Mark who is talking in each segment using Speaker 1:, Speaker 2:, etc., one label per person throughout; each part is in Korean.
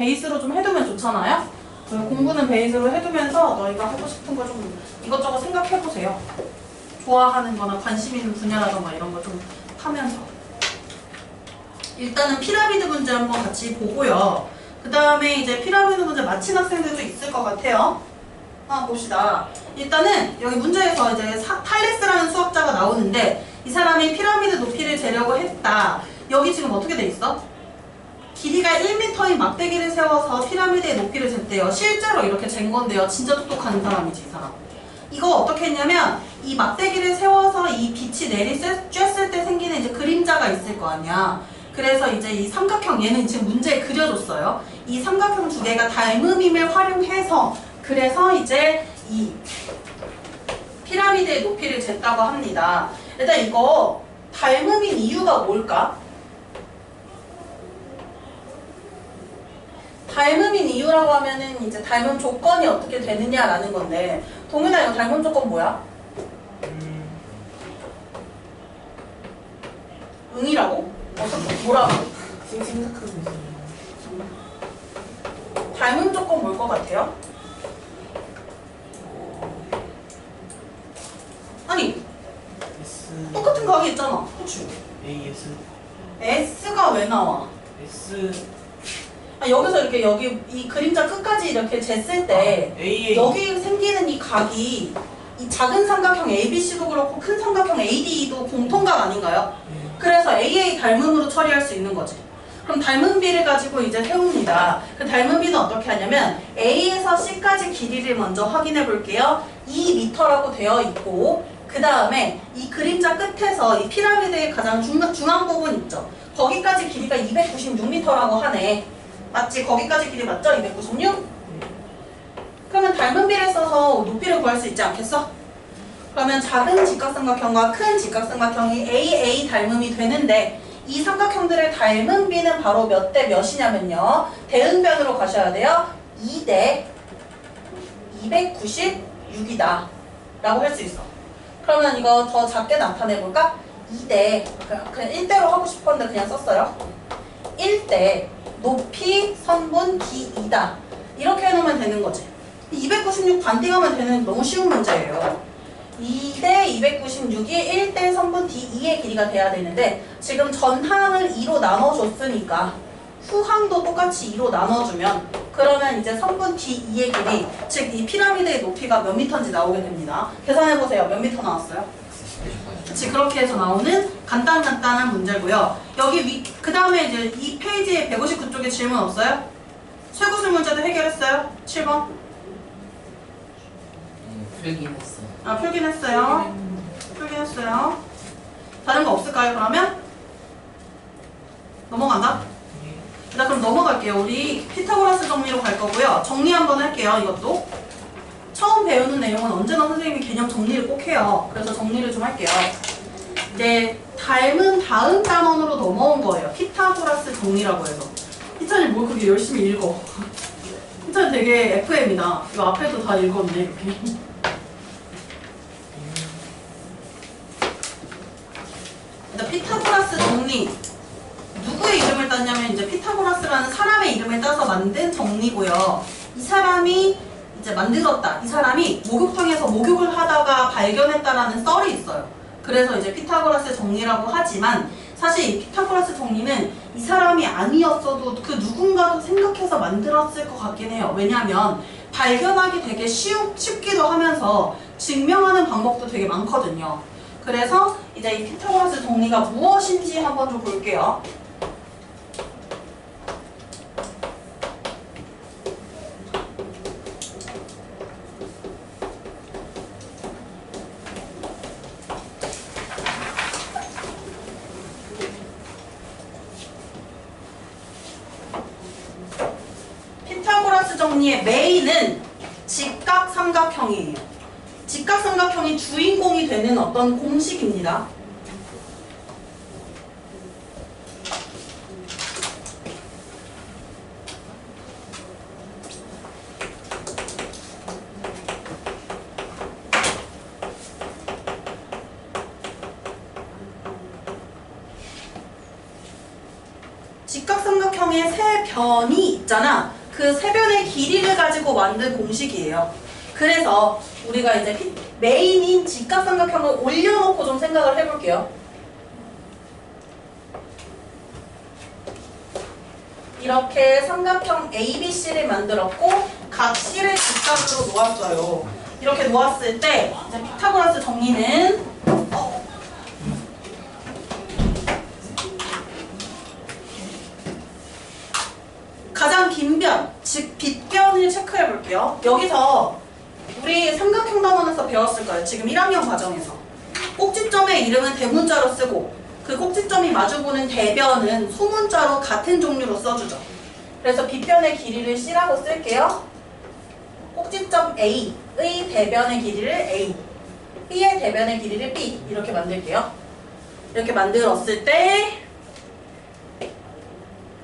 Speaker 1: 베이스로 좀 해두면 좋잖아요. 공부는 베이스로 해두면서 너희가 하고 싶은 거 좀 이것저것 생각해보세요. 좋아하는 거나 관심 있는 분야라던가 이런 거 좀 하면서. 일단은 피라미드 문제 한번 같이 보고요. 그 다음에 이제 피라미드 문제 마친 학생들도 있을 것 같아요. 봅시다. 일단은 여기 문제에서 이제 탈레스라는 수학자가 나오는데 이 사람이 피라미드 높이를 재려고 했다. 여기 지금 어떻게 돼 있어? 길이가 1m인 막대기를 세워서 피라미드의 높이를 쟀대요. 실제로 이렇게 잰 건데요. 진짜 똑똑한 사람이지, 이 사람. 이거 어떻게 했냐면 이 막대기를 세워서 이 빛이 쬐을 때 생기는 이제 그림자가 있을 거 아니야. 그래서 이제 이 삼각형, 얘는 지금 문제에 그려줬어요. 이 삼각형 두 개가 닮음임을 활용해서 그래서 이제 이 피라미드의 높이를 쟀다고 합니다. 일단 이거 닮음인 이유가 뭘까? 닮음인 이유라고 하면은 이제 닮음 조건이 어떻게 되느냐라는 건데, 동윤아 이거 닮음 조건 뭐야? 응이라고? 뭐라고?
Speaker 2: 지금 생각하고 있어요.
Speaker 1: 닮음 조건 뭘 것 같아요? 아니
Speaker 2: S
Speaker 1: 똑같은 거 하기 있잖아. 그치?
Speaker 2: AS
Speaker 1: S가 왜 나와?
Speaker 2: S
Speaker 1: 여기서 이렇게 여기 이 그림자 끝까지 이렇게 쟀을 때
Speaker 2: AA
Speaker 1: 여기 생기는 이 각이 이 작은 삼각형 ABC도 그렇고 큰 삼각형 AD도 공통각 아닌가요? 그래서 AA 닮음으로 처리할 수 있는 거지. 그럼 닮음비를 가지고 이제 세웁니다. 그 닮음비는 어떻게 하냐면 A에서 C까지 길이를 먼저 확인해 볼게요. 2m라고 되어 있고 그 다음에 이 그림자 끝에서 이 피라미드의 가장 중앙 부분 있죠. 거기까지 길이가 296m라고 하네. 맞지? 거기까지 길이 맞죠? 296? 그러면 닮음비를 써서 높이를 구할 수 있지 않겠어? 그러면 작은 직각삼각형과 큰 직각삼각형이 AA 닮음이 되는데 이 삼각형들의 닮음비는 바로 몇 대 몇이냐면요. 대응변으로 가셔야 돼요. 2대 296이다 라고 할 수 있어. 그러면 이거 더 작게 나타내볼까? 2대 그냥 1대로 하고 싶었는데 그냥 썼어요. 1대 높이 선분 d2다 이렇게 해놓으면 되는 거지. 296 반띵하면 되는 너무 쉬운 문제예요. 2대 296이 1대 선분 d2의 길이가 돼야 되는데 지금 전항을 2로 나눠줬으니까 후항도 똑같이 2로 나눠주면 그러면 이제 선분 d2의 길이 즉 이 피라미드의 높이가 몇 미터인지 나오게 됩니다. 계산해보세요. 몇 미터 나왔어요? 그치, 그렇게 해서 나오는 간단한 문제고요. 여기 그 다음에 이제 이 페이지에 159쪽에 질문 없어요? 쇠구슬 문제도 해결했어요? 7번?
Speaker 3: 풀긴 했어.
Speaker 1: 풀긴 했어요. 풀긴 했어요. 다른 거 없을까요, 그러면? 넘어간다? 일단 그럼 넘어갈게요. 우리 피타고라스 정리로 갈 거고요. 정리 한번 할게요, 이것도. 처음 배우는 내용은 언제나 선생님이 개념 정리를 꼭 해요. 그래서 정리를 좀 할게요. 이제 닮은 다음 단원으로 넘어온 거예요. 피타고라스 정리라고 해서. 희찬이 뭘 그렇게 열심히 읽어. 희찬이 되게 FM이다. 이거 앞에도 다 읽었네, 이렇게. 일단 피타고라스 정리. 누구의 이름을 땄냐면 이제 피타고라스라는 사람의 이름을 따서 만든 정리고요. 이 사람이 이제 만들었다. 이 사람이 목욕탕에서 목욕을 하다가 발견했다라는 썰이 있어요. 그래서 이제 피타고라스 정리라고 하지만 사실 이 피타고라스 정리는 이 사람이 아니었어도 그 누군가도 생각해서 만들었을 것 같긴 해요. 왜냐하면 발견하기 되게 쉽기도 하면서 증명하는 방법도 되게 많거든요. 그래서 이제 이 피타고라스 정리가 무엇인지 한번 좀 볼게요. 피타고라스 정리의 메인은 직각삼각형이에요. 직각삼각형이 주인공이 되는 어떤 공식입니다. 직각삼각형의 삼각형의 세 변이 있잖아. 그 세 변의 길이를 가지고 만든 공식이에요. 그래서 우리가 이제 메인인 직각삼각형을 올려놓고 좀 생각을 해볼게요. 이렇게 삼각형 ABC를 만들었고 각 C를 직각으로 놓았어요. 이렇게 놓았을 때 이제 피타고라스 정리는 가장 긴 변, 즉 빗변을 체크해 볼게요. 여기서 우리 삼각형 단원에서 배웠을 거예요. 지금 1학년 과정에서. 꼭지점의 이름은 대문자로 쓰고 그 꼭지점이 마주보는 대변은 소문자로 같은 종류로 써주죠. 그래서 빗변의 길이를 C라고 쓸게요. 꼭지점 A의 대변의 길이를 A, B의 대변의 길이를 B 이렇게 만들게요. 이렇게 만들었을 때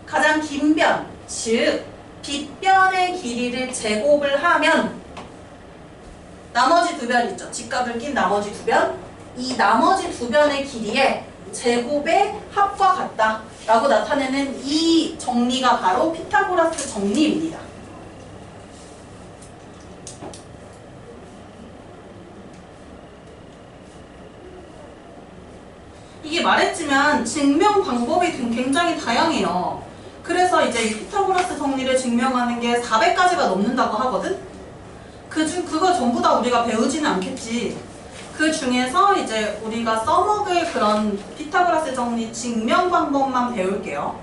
Speaker 1: 가장 긴 변, 즉 빗변의 길이를 제곱을 하면 나머지 두 변 있죠. 직각을 낀 나머지 두 변. 이 나머지 두 변의 길이의 제곱의 합과 같다 라고 나타내는 이 정리가 바로 피타고라스 정리입니다. 이게 말했지만 증명 방법이 굉장히 다양해요. 그래서 이제 이 피타고라스 정리를 증명하는 게 400가지가 넘는다고 하거든? 그거 전부 다 우리가 배우지는 않겠지. 그 중에서 이제 우리가 써먹을 그런 피타고라스 정리 증명 방법만 배울게요.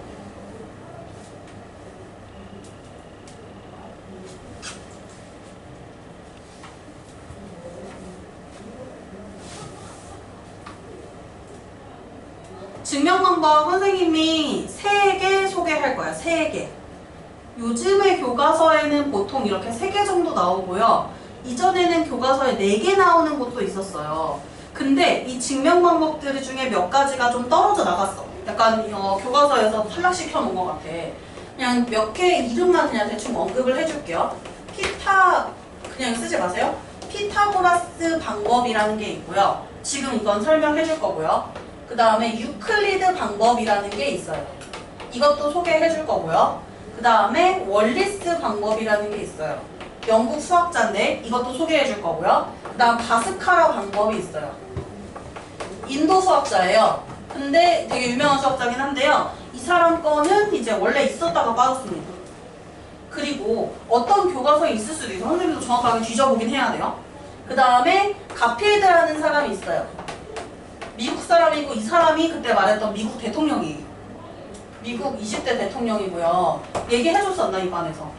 Speaker 1: 증명 방법 선생님이 3개 소개할 거야. 3개. 요즘의 교과서에는 보통 이렇게 3개 정도 나오고요. 이전에는 교과서에 4개 나오는 곳도 있었어요. 근데 이 증명 방법들 중에 몇 가지가 좀 떨어져 나갔어. 약간 교과서에서 탈락시켜 놓은 것 같아. 그냥 몇 개 이름만 그냥 대충 언급을 해줄게요. 그냥 쓰지 마세요. 피타고라스 방법이라는 게 있고요. 지금 이건 설명해 줄 거고요. 그 다음에 유클리드 방법이라는 게 있어요. 이것도 소개해 줄 거고요. 그 다음에 월리스 방법이라는 게 있어요. 영국 수학자인데 이것도 소개해 줄 거고요. 그 다음 바스카라 방법이 있어요. 인도 수학자예요. 근데 되게 유명한 수학자긴 한데요. 이 사람 거는 이제 원래 있었다가 빠졌습니다. 그리고 어떤 교과서에 있을 수도 있어요. 선생님도 정확하게 뒤져보긴 해야 돼요. 그 다음에 가필드라는 사람이 있어요. 미국 사람이고 이 사람이 그때 말했던 미국 대통령이에요. 미국 20대 대통령이고요. 얘기해줬었나 이 반에서?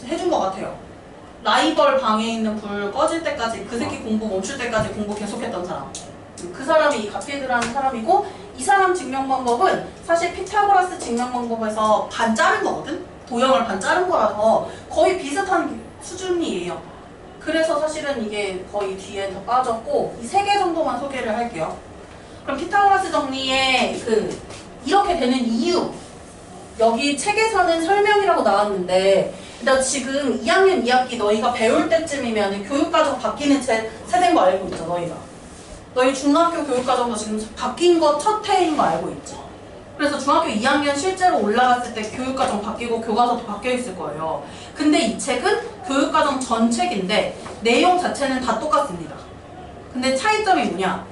Speaker 1: 해준 것 같아요. 라이벌 방에 있는 불 꺼질 때까지 그 새끼 공부 멈출 때까지 공부 계속했던 사람. 그 사람이 이 가필드라는 사람이고 이 사람 증명 방법은 사실 피타고라스 증명 방법에서 반 자른 거거든? 도형을 반 자른 거라서 거의 비슷한 수준이에요. 그래서 사실은 이게 거의 뒤에 더 빠졌고 이 3개 정도만 소개를 할게요. 그럼 피타고라스 정리에 이렇게 되는 이유 여기 책에서는 설명이라고 나왔는데 나 지금 2학년 2학기 너희가 배울 때쯤이면 교육과정 바뀌는 세대인 거 알고 있죠 너희가. 너희 중학교 교육과정도 지금 바뀐 거 첫 해인 거 알고 있지. 그래서 중학교 2학년 실제로 올라갔을 때 교육과정 바뀌고 교과서도 바뀌어 있을 거예요. 근데 이 책은 교육과정 전 책인데 내용 자체는 다 똑같습니다. 근데 차이점이 뭐냐?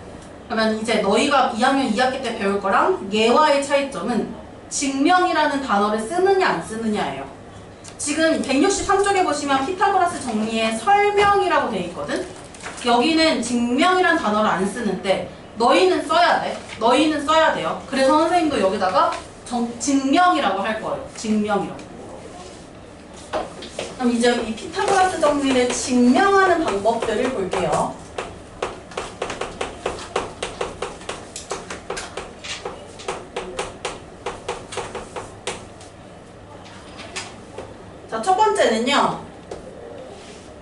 Speaker 1: 그러면 이제 너희가 2학년 2학기 때 배울 거랑 얘와의 차이점은 증명이라는 단어를 쓰느냐 안 쓰느냐예요. 지금 163쪽에 보시면 피타고라스 정리에 설명이라고 되어 있거든? 여기는 증명이라는 단어를 안 쓰는데 너희는 써야 돼. 너희는 써야 돼요. 그래서 선생님도 여기다가 증명이라고 할 거예요. 증명이라고. 그럼 이제 이 피타고라스 정리를 증명하는 방법들을 볼게요. 자, 첫 번째는요.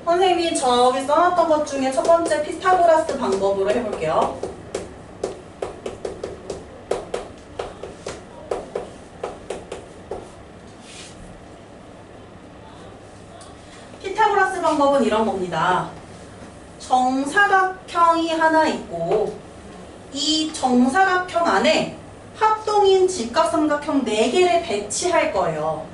Speaker 1: 선생님이 저기 써놨던 것 중에 첫 번째 피타고라스 방법으로 해볼게요. 피타고라스 방법은 이런 겁니다. 정사각형이 하나 있고 이 정사각형 안에 합동 합동인 직각삼각형 4개를 배치할 거예요.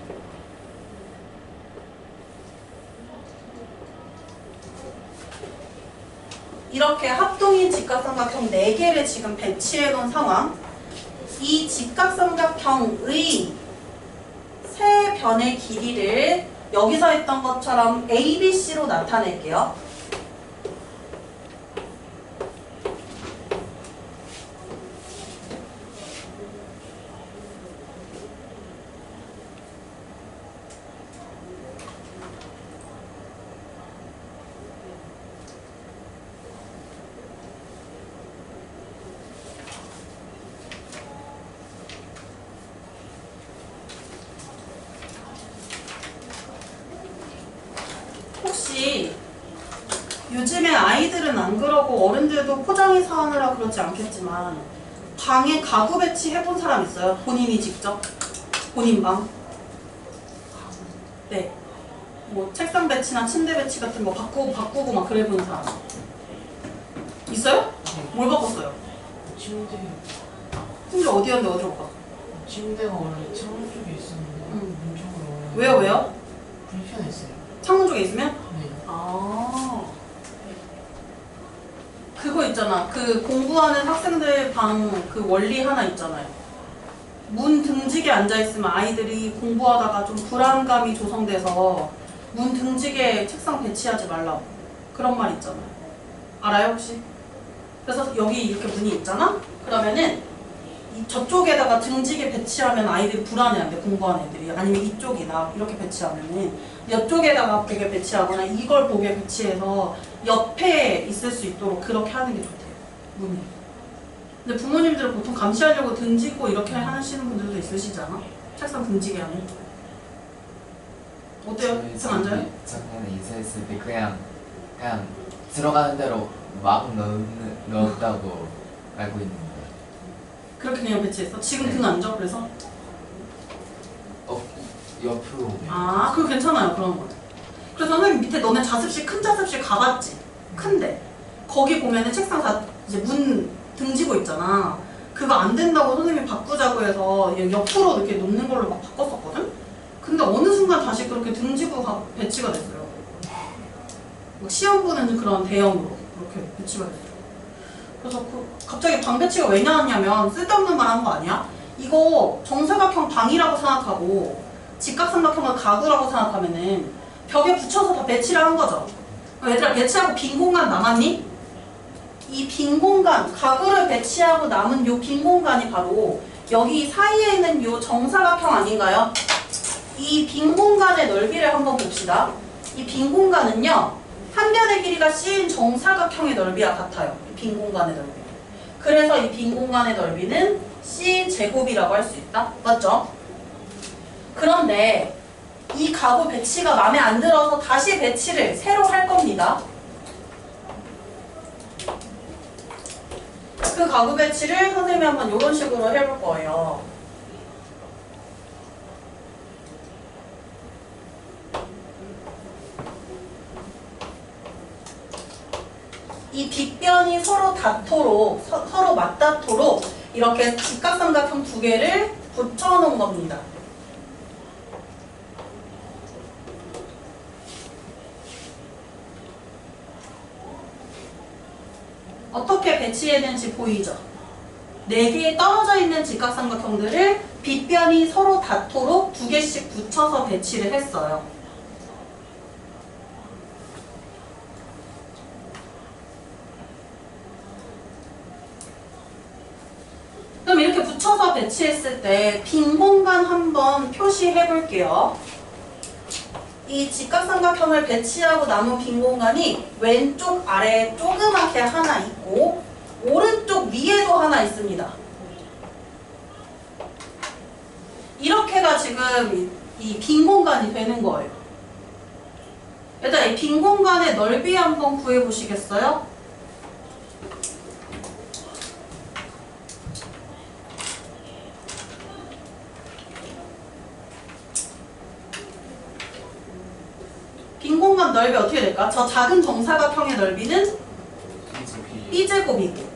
Speaker 1: 이렇게 합동인 직각삼각형 4개를 지금 배치해 놓은 상황. 이 직각삼각형의 세 변의 길이를 여기서 했던 것처럼 A, B, C로 나타낼게요. 혹시 요즘에 아이들은 안 그러고 어른들도 포장해서 하느라 그러지 않겠지만 방에 가구 배치 해본 사람 있어요? 본인이 직접? 본인 방? 네. 뭐 책상 배치나 침대 배치 같은 거 바꾸고 막 그래 본 사람 있어요? 뭘 바꿨어요?
Speaker 2: 침대.
Speaker 1: 침대 어디였는데 어디로 가?
Speaker 2: 침대가 원래 창문 쪽에 있었는데 문 쪽으로.
Speaker 1: 왜요?
Speaker 2: 불편했어요.
Speaker 1: 창문 쪽에 있으면?
Speaker 2: 네.
Speaker 1: 아, 그거 있잖아. 그 공부하는 학생들 방 그 원리 하나 있잖아요. 문 등지게 앉아있으면 아이들이 공부하다가 좀 불안감이 조성돼서 문 등지게 책상 배치하지 말라고. 그런 말 있잖아요. 알아요, 혹시? 그래서 여기 이렇게 문이 있잖아? 그러면은 저쪽에다가 등지게 배치하면 아이들이 불안해한대, 공부하는 애들이. 아니면 이쪽이나 이렇게 배치하면은 옆쪽에다가 보게 배치하거나 이걸 보게 배치해서 옆에 있을 수 있도록 그렇게 하는 게 좋대요, 문이. 근데 부모님들은 보통 감시하려고 등지고 이렇게 하시는 분들도 있으시지 않아? 책상 등지게 하는. 어때요? 좀 앉아요?
Speaker 3: 저는 이사했을 때 그냥 들어가는 대로 막 넣었다고 알고 있는데.
Speaker 1: 그렇게 그냥 배치했어? 지금
Speaker 3: 네.
Speaker 1: 등 앉아, 그래서?
Speaker 3: 옆으로.
Speaker 1: 아, 그거 괜찮아요, 그런 거. 그래서 선생님 밑에 너네 자습실, 큰 자습실 가봤지? 큰데. 거기 보면은 책상 다 이제 문 등지고 있잖아. 그거 안 된다고 선생님이 바꾸자고 해서 옆으로 이렇게 놓는 걸로 막 바꿨었거든? 근데 어느 순간 다시 그렇게 등지고 배치가 됐어요. 뭐 시험 보는 그런 대형으로 그렇게 배치가 됐어요. 그래서 갑자기 방 배치가 왜 나왔냐면 쓸데없는 말 한 거 아니야? 이거 정사각형 방이라고 생각하고 직각삼각형을 가구라고 생각하면은 벽에 붙여서 다 배치를 한 거죠. 얘들아, 배치하고 빈 공간 남았니? 이 빈 공간, 가구를 배치하고 남은 요 빈 공간이 바로 여기 사이에 있는 요 정사각형 아닌가요? 이 빈 공간의 넓이를 한번 봅시다. 이 빈 공간은요, 한 변의 길이가 C인 정사각형의 넓이와 같아요. 이 빈 공간의 넓이. 그래서 이 빈 공간의 넓이는 C제곱이라고 할 수 있다. 맞죠? 그런데 이 가구 배치가 마음에 안 들어서 다시 배치를 새로 할 겁니다. 그 가구 배치를 선생님이 한번 이런 식으로 해볼 거예요. 이 빗변이 서로 맞닿도록 이렇게 직각삼각형 2개를 붙여놓은 겁니다. 어떻게 배치했는지 보이죠? 4개의 떨어져 있는 직각삼각형들을 빗변이 서로 닿도록 2개씩 붙여서 배치를 했어요. 그럼 이렇게 붙여서 배치했을 때 빈 공간 한번 표시해 볼게요. 이 직각삼각형을 배치하고 남은 빈 공간이 왼쪽 아래에 조그맣게 하나 있고 오른쪽 위에도 하나 있습니다. 이렇게가 지금 이 빈 공간이 되는 거예요. 일단 이 빈 공간의 넓이 한번 구해 보시겠어요? 빈 공간 넓이 어떻게 될까? 저 작은 정사각형의 넓이는 B제곱이고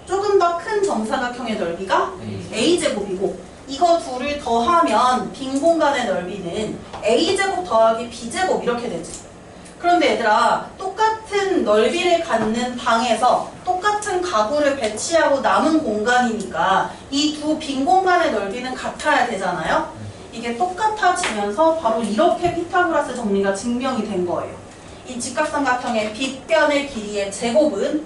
Speaker 1: 조금 더 큰 정사각형의 넓이가 a제곱이고 이거 둘을 더하면 빈 공간의 넓이는 a제곱 더하기 b제곱 이렇게 되지. 그런데 얘들아 똑같은 넓이를 갖는 방에서 똑같은 가구를 배치하고 남은 공간이니까 이 두 빈 공간의 넓이는 같아야 되잖아요. 이게 똑같아지면서 바로 이렇게 피타고라스 정리가 증명이 된 거예요. 이 직각삼각형의 빗변의 길이의 제곱은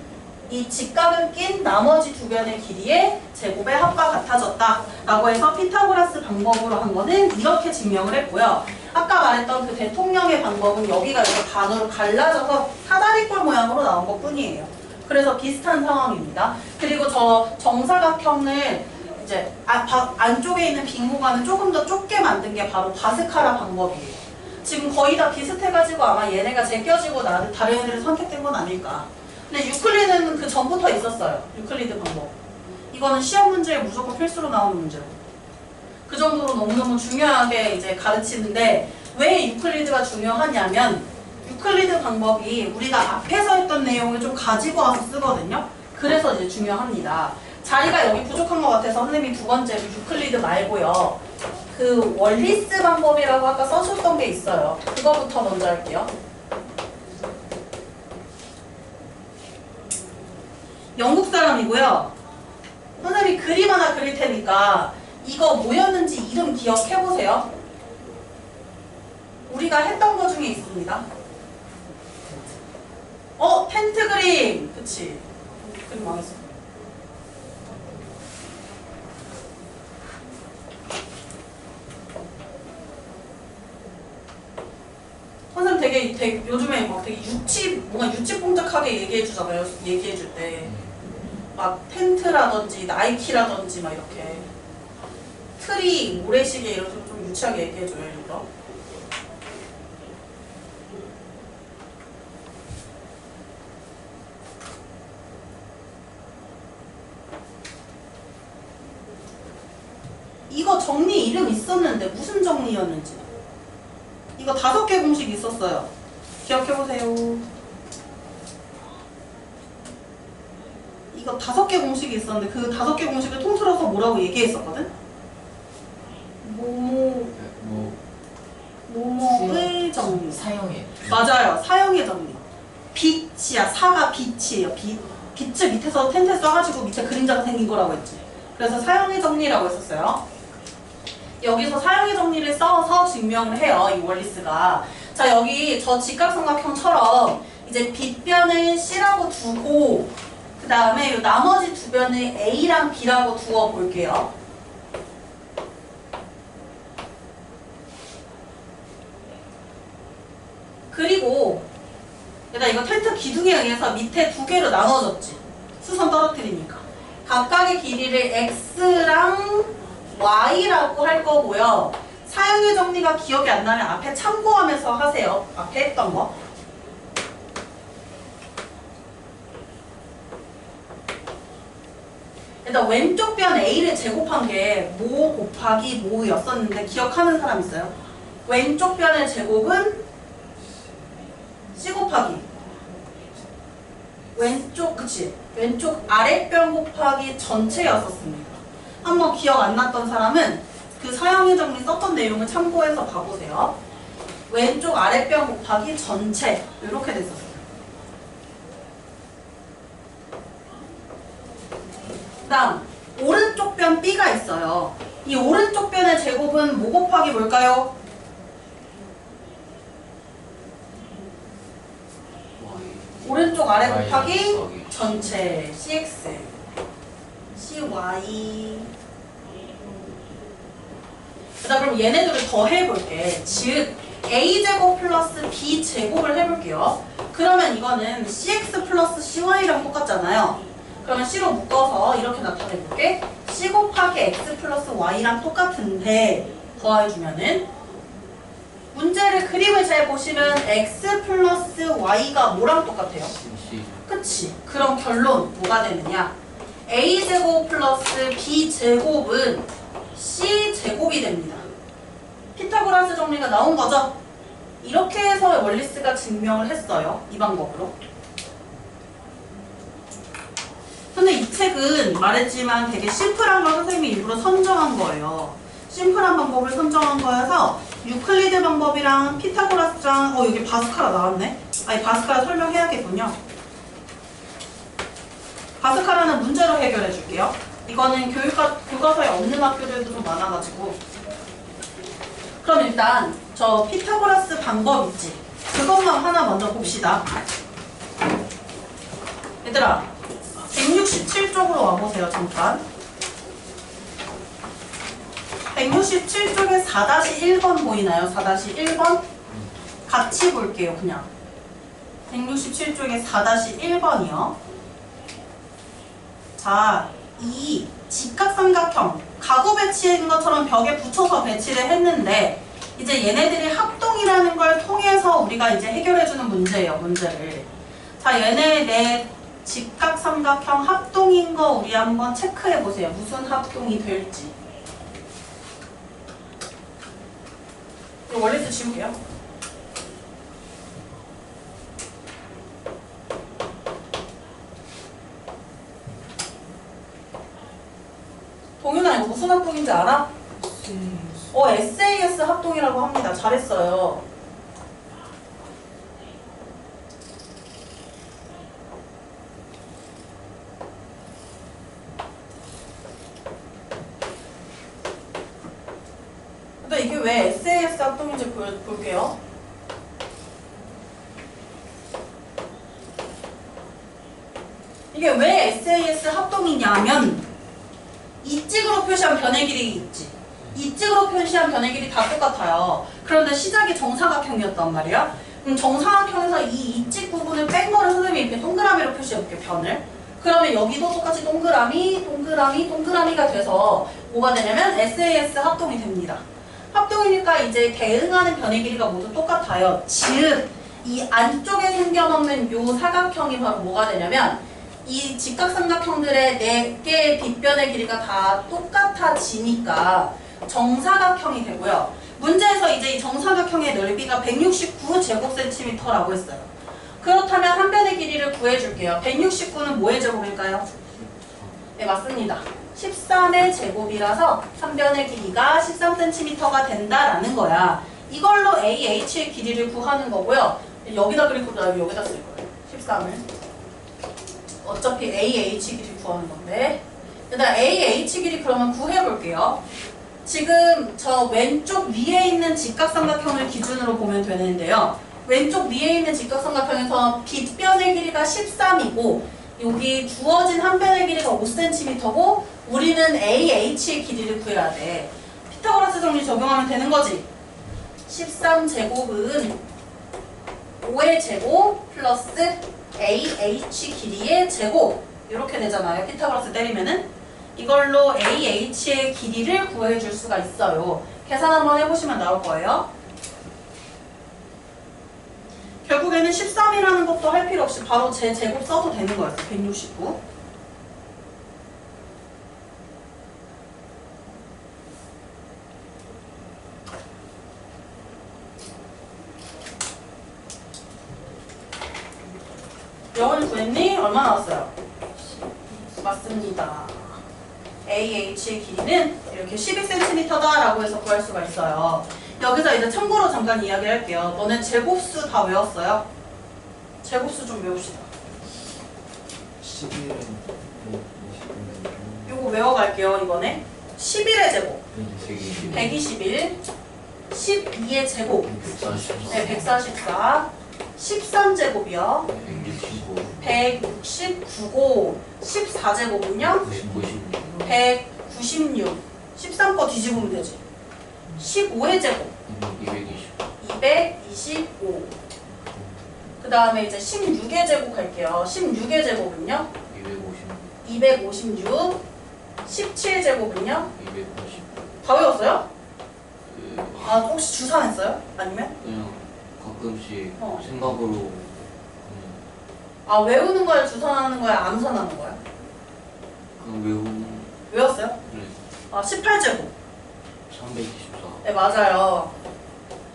Speaker 1: 이 직각은 낀 나머지 두 변의 길이의 제곱의 합과 같아졌다 라고 해서 피타고라스 방법으로 한 거는 이렇게 증명을 했고요. 아까 말했던 그 대통령의 방법은 여기가 이렇게 반으로 갈라져서 사다리꼴 모양으로 나온 것 뿐이에요. 그래서 비슷한 상황입니다. 그리고 저 정사각형을 이제 안쪽에 있는 빈 공간을 조금 더 좁게 만든 게 바로 바스카라 방법이에요. 지금 거의 다 비슷해가지고 아마 얘네가 제껴지고 다른 애들이 선택된 건 아닐까. 근데 유클리드는 그 전부터 있었어요. 유클리드 방법. 이거는 시험 문제에 무조건 필수로 나오는 문제고. 그 정도로 너무너무 중요하게 이제 가르치는데 왜 유클리드가 중요하냐면 유클리드 방법이 우리가 앞에서 했던 내용을 좀 가지고 와서 쓰거든요. 그래서 이제 중요합니다. 자리가 여기 부족한 것 같아서 선생님이 두 번째로 유클리드 말고요. 그 월리스 방법이라고 아까 써줬던 게 있어요. 그거부터 먼저 할게요. 영국 사람이고요. 선생님이 그림 하나 그릴 테니까 이거 뭐였는지 이름 기억해보세요. 우리가 했던 거 중에 있습니다. 텐트 그림! 그치. 그림 망했어. 선생님 되게 요즘에 막 되게 뭔가 유치뽕짝하게 얘기해주잖아요. 얘기해줄 때. 막 텐트라든지 나이키라든지 막 이렇게. 트리, 모래시계 이런 식으로 좀 유치하게 얘기해줘요, 일부러. 이거 정리 이름 있었는데 무슨 정리였는지. 이거 5개 공식 있었어요. 기억해보세요. 이거 5개 공식이 있었는데 그 5개 공식을 통틀어서 뭐라고 얘기했었거든? 뭐뭐의 정리.
Speaker 3: 사용해.
Speaker 1: 맞아요. 사용의 정리. 빛이야. 사가 빛이에요. 빛을 밑에서 텐트에 써가지고 밑에 그림자가 생긴 거라고 했지. 그래서 사용의 정리라고 했었어요. 여기서 사용의 정리를 써서 증명을 해요. 이 월리스가. 자, 여기 저 직각삼각형처럼 이제 빗변을 C라고 두고 그 다음에 나머지 두 변을 A랑 B라고 두어 볼게요. 그리고 얘들아 이거 텐트 기둥에 의해서 밑에 2개로 나눠졌지. 수선 떨어뜨리니까. 각각의 길이를 X랑 Y라고 할 거고요. 사용의 정리가 기억이 안 나면 앞에 참고하면서 하세요. 앞에 했던 거. 일단 왼쪽 변 A를 제곱한 게 모 곱하기 모였었는데 기억하는 사람 있어요? 왼쪽 변의 제곱은 C 곱하기 왼쪽 아랫변 곱하기 전체였었습니다. 한번 기억 안 났던 사람은 그 사용의 정리 썼던 내용을 참고해서 봐보세요. 왼쪽 아랫변 곱하기 전체 이렇게 됐었어요. 그 다음 오른쪽 변 B가 있어요. 이 오른쪽 변의 제곱은 뭐 곱하기 뭘까요? 오른쪽 아래 곱하기 전체 CX CY. 그럼 얘네들을 더 해볼게. 즉 A제곱 플러스 B제곱을 해볼게요. 그러면 이거는 CX 플러스 CY랑 똑같잖아요. 그러면 C로 묶어서 이렇게 나타내볼게. C 곱하기 X 플러스 Y랑 똑같은데 더해주면은 문제를 그림을 잘 보시면 X 플러스 Y가 뭐랑 똑같아요? 그치? 그럼 결론 뭐가 되느냐? A제곱 플러스 B제곱은 C제곱이 됩니다. 피타고라스 정리가 나온 거죠? 이렇게 해서 월리스가 증명을 했어요. 이 방법으로. 근데 이 책은 말했지만 되게 심플한 걸 선생님이 일부러 선정한 거예요. 심플한 방법을 선정한 거여서 유클리드 방법이랑 피타고라스랑 여기 바스카라 나왔네. 아니 바스카라 설명해야겠군요. 바스카라는 문제로 해결해 줄게요. 이거는 교과서에 없는 학교들도 좀 많아가지고. 그럼 일단 저 피타고라스 방법 있지? 그것만 하나 먼저 봅시다. 얘들아 167쪽으로 와보세요. 잠깐 167쪽에 4-1번 보이나요? 4-1번? 같이 볼게요. 그냥 167쪽에 4-1번이요. 자, 이 직각삼각형 가구 배치인 것처럼 벽에 붙여서 배치를 했는데 이제 얘네들이 합동이라는 걸 통해서 우리가 이제 해결해주는 문제예요. 문제를. 자, 얘네 내 직각삼각형 합동인 거 우리 한번 체크해 보세요. 무슨 합동이 될지. 이거 원리도 지울게요. 동윤아 이거 무슨 합동인지 알아? SAS 합동이라고 합니다. 잘했어요. 근데 이게 왜 SAS 합동인지 볼게요. 이게 왜 SAS 합동이냐면 이찍으로 표시한 변의 길이 있지. 이찍으로 표시한 변의 길이 다 똑같아요. 그런데 시작이 정사각형이었단 말이야. 그럼 정사각형에서 이 이찍 부분을 뺀 거를 선생님이 이렇게 동그라미로 표시해볼게요. 변을. 그러면 여기도 똑같이 동그라미, 동그라미, 동그라미가 돼서 뭐가 되냐면 SAS 합동이 됩니다. 합동이니까 이제 대응하는 변의 길이가 모두 똑같아요. 즉, 이 안쪽에 생겨먹는 요 사각형이 바로 뭐가 되냐면 이 직각삼각형들의 4개의 빗변의 길이가 다 똑같아지니까 정사각형이 되고요. 문제에서 이제 이 정사각형의 넓이가 169제곱센티미터라고 했어요. 그렇다면 한 변의 길이를 구해줄게요. 169는 뭐의 제곱일까요? 네, 맞습니다. 13의 제곱이라서 한 변의 길이가 13cm가 된다라는 거야. 이걸로 AH의 길이를 구하는 거고요. 여기다 그리고 여기다 쓸 거예요. 13을. 어차피 AH 길이 구하는 건데. 일단 AH 길이 그러면 구해볼게요. 지금 저 왼쪽 위에 있는 직각삼각형을 기준으로 보면 되는데요. 왼쪽 위에 있는 직각삼각형에서 빗변의 길이가 13이고 여기 주어진 한 변의 길이가 5cm고 우리는 AH의 길이를 구해야 돼. 피타고라스 정리 적용하면 되는 거지. 13제곱은 5의 제곱 플러스 AH 길이의 제곱 이렇게 되잖아요. 피타고라스 때리면은 이걸로 AH의 길이를 구해줄 수가 있어요. 계산 한번 해보시면 나올 거예요. 결국에는 13이라는 것도 할 필요 없이 바로 제 제곱 써도 되는 거였어요. 169. 영원히 구했니? 얼마 나왔어요? 맞습니다. AH의 길이는 이렇게 12cm다라고 해서 구할 수가 있어요. 여기서 이제 참고로 잠깐 이야기를 할게요. 너네 제곱수 다 외웠어요? 제곱수 좀 외웁시다.
Speaker 3: 11은
Speaker 1: 요거 외워갈게요. 이번에 11의 제곱 121 12의 제곱
Speaker 3: 144
Speaker 1: 네, 144 13제곱이요 169고 14제곱은요 196 13거 뒤집으면 되지 15의 제곱 225 그 다음에 이제 16의 제곱 갈게요 16의 제곱은요 256 17제곱은요
Speaker 3: 280
Speaker 1: 다 외웠어요? 아 혹시 주산했어요? 아니면?
Speaker 4: 그냥 가끔씩
Speaker 1: 어.
Speaker 4: 생각으로
Speaker 1: 아 외우는 거야 주산하는 거야 암산하는 거야?
Speaker 4: 그냥 외우는
Speaker 1: 외웠어요?
Speaker 4: 네.
Speaker 1: 아 18제곱
Speaker 4: 324,
Speaker 1: 네 맞아요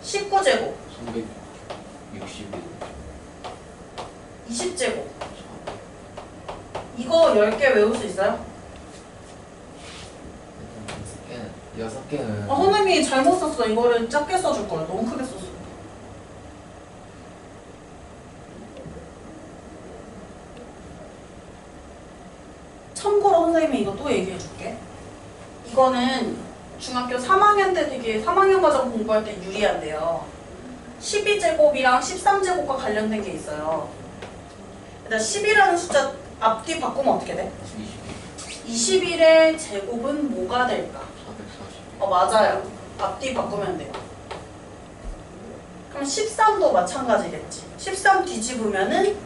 Speaker 1: 19제곱
Speaker 4: 361,
Speaker 1: 20제곱 이거 10개 외울 수 있어요?
Speaker 3: 여섯 개는
Speaker 1: 선생님이 잘못 썼어. 이거를 작게 써줄 걸. 너무 크게 썼어. 참고로 선생님이 이거 또 얘기해 줄게. 이거는 중학교 3학년 때 되게 3학년 과정 공부할 때 유리한데요. 12제곱이랑 13제곱과 관련된 게 있어요. 일단 10이라는 숫자 앞뒤 바꾸면 어떻게 돼? 21의 제곱은 뭐가 될까?
Speaker 4: 440.
Speaker 1: 맞아요. 앞뒤 바꾸면 돼요. 그럼 13도 마찬가지겠지. 13 뒤집으면은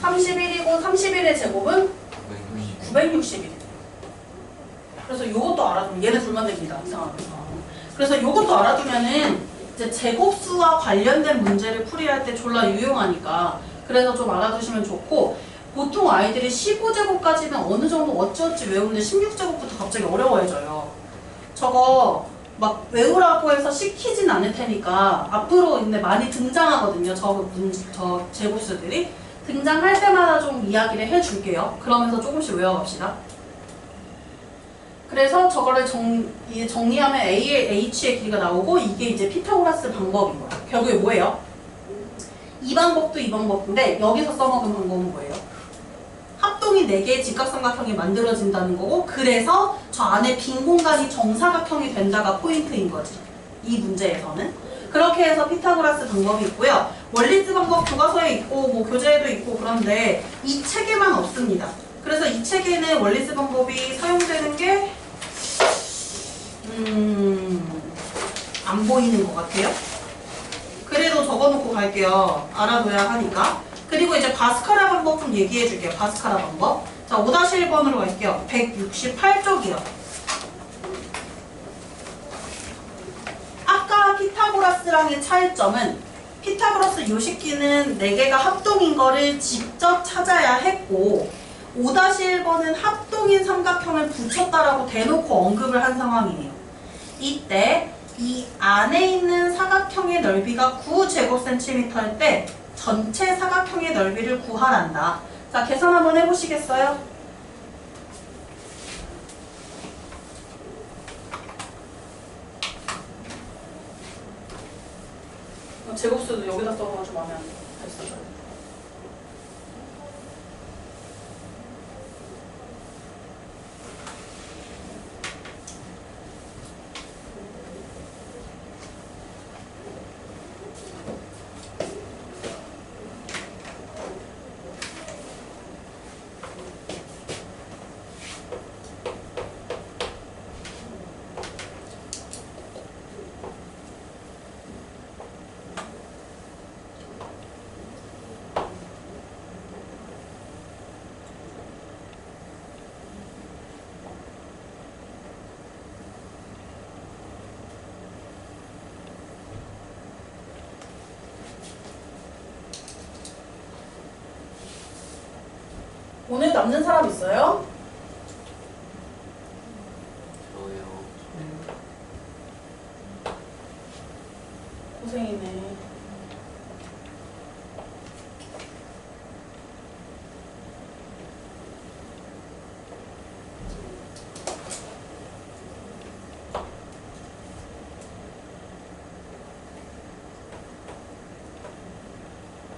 Speaker 1: 31이고 31의 제곱은 960이래. 그래서 요것도 알아두면 얘네 둘만 됩니다. 이상하게. 그래서 요것도 알아두면은 이제 제곱수와 관련된 문제를 풀이할 때 졸라 유용하니까 그래서 좀 알아두시면 좋고 보통 아이들이 15제곱까지는 어느 정도 어찌어찌 외우는데 16제곱부터 갑자기 어려워져요. 저거 막 외우라고 해서 시키진 않을 테니까 앞으로 근데 많이 등장하거든요. 저 제곱수들이. 등장할 때마다 좀 이야기를 해줄게요. 그러면서 조금씩 외워갑시다. 그래서 저거를 정리하면 A의 H의 길이가 나오고 이게 이제 피타고라스 방법인 거야. 결국에 뭐예요? 이 방법도 이 방법인데 여기서 써먹은 방법은 뭐예요? 합동이 4개의 직각삼각형이 만들어진다는 거고 그래서 저 안에 빈 공간이 정사각형이 된다가 포인트인 거지. 이 문제에서는. 그렇게 해서 피타고라스 방법이 있고요. 원리스 방법 교과서에 있고 뭐 교재에도 있고 그런데 이 책에만 없습니다. 그래서 이 책에는 원리스 방법이 사용되는 게 안 보이는 것 같아요. 그래도 적어놓고 갈게요. 알아둬야 하니까. 그리고 이제 바스카라 방법 좀 얘기해 줄게요. 바스카라 방법. 자, 5-1번으로 갈게요. 168쪽이요. 아까 피타고라스랑의 차이점은 피타고라스 요식기는 4개가 합동인 거를 직접 찾아야 했고 5-1번은 합동인 삼각형을 붙였다라고 대놓고 언급을 한 상황이에요. 이때 이 안에 있는 사각형의 넓이가 9제곱센티미터일 때 전체 사각형의 넓이를 구하란다. 자, 계산 한번 해보시겠어요? 제곱수도 여기다 써가지고 하면 됐어요. 오늘 남는 사람 있어요?
Speaker 4: 저요.
Speaker 1: 고생이네.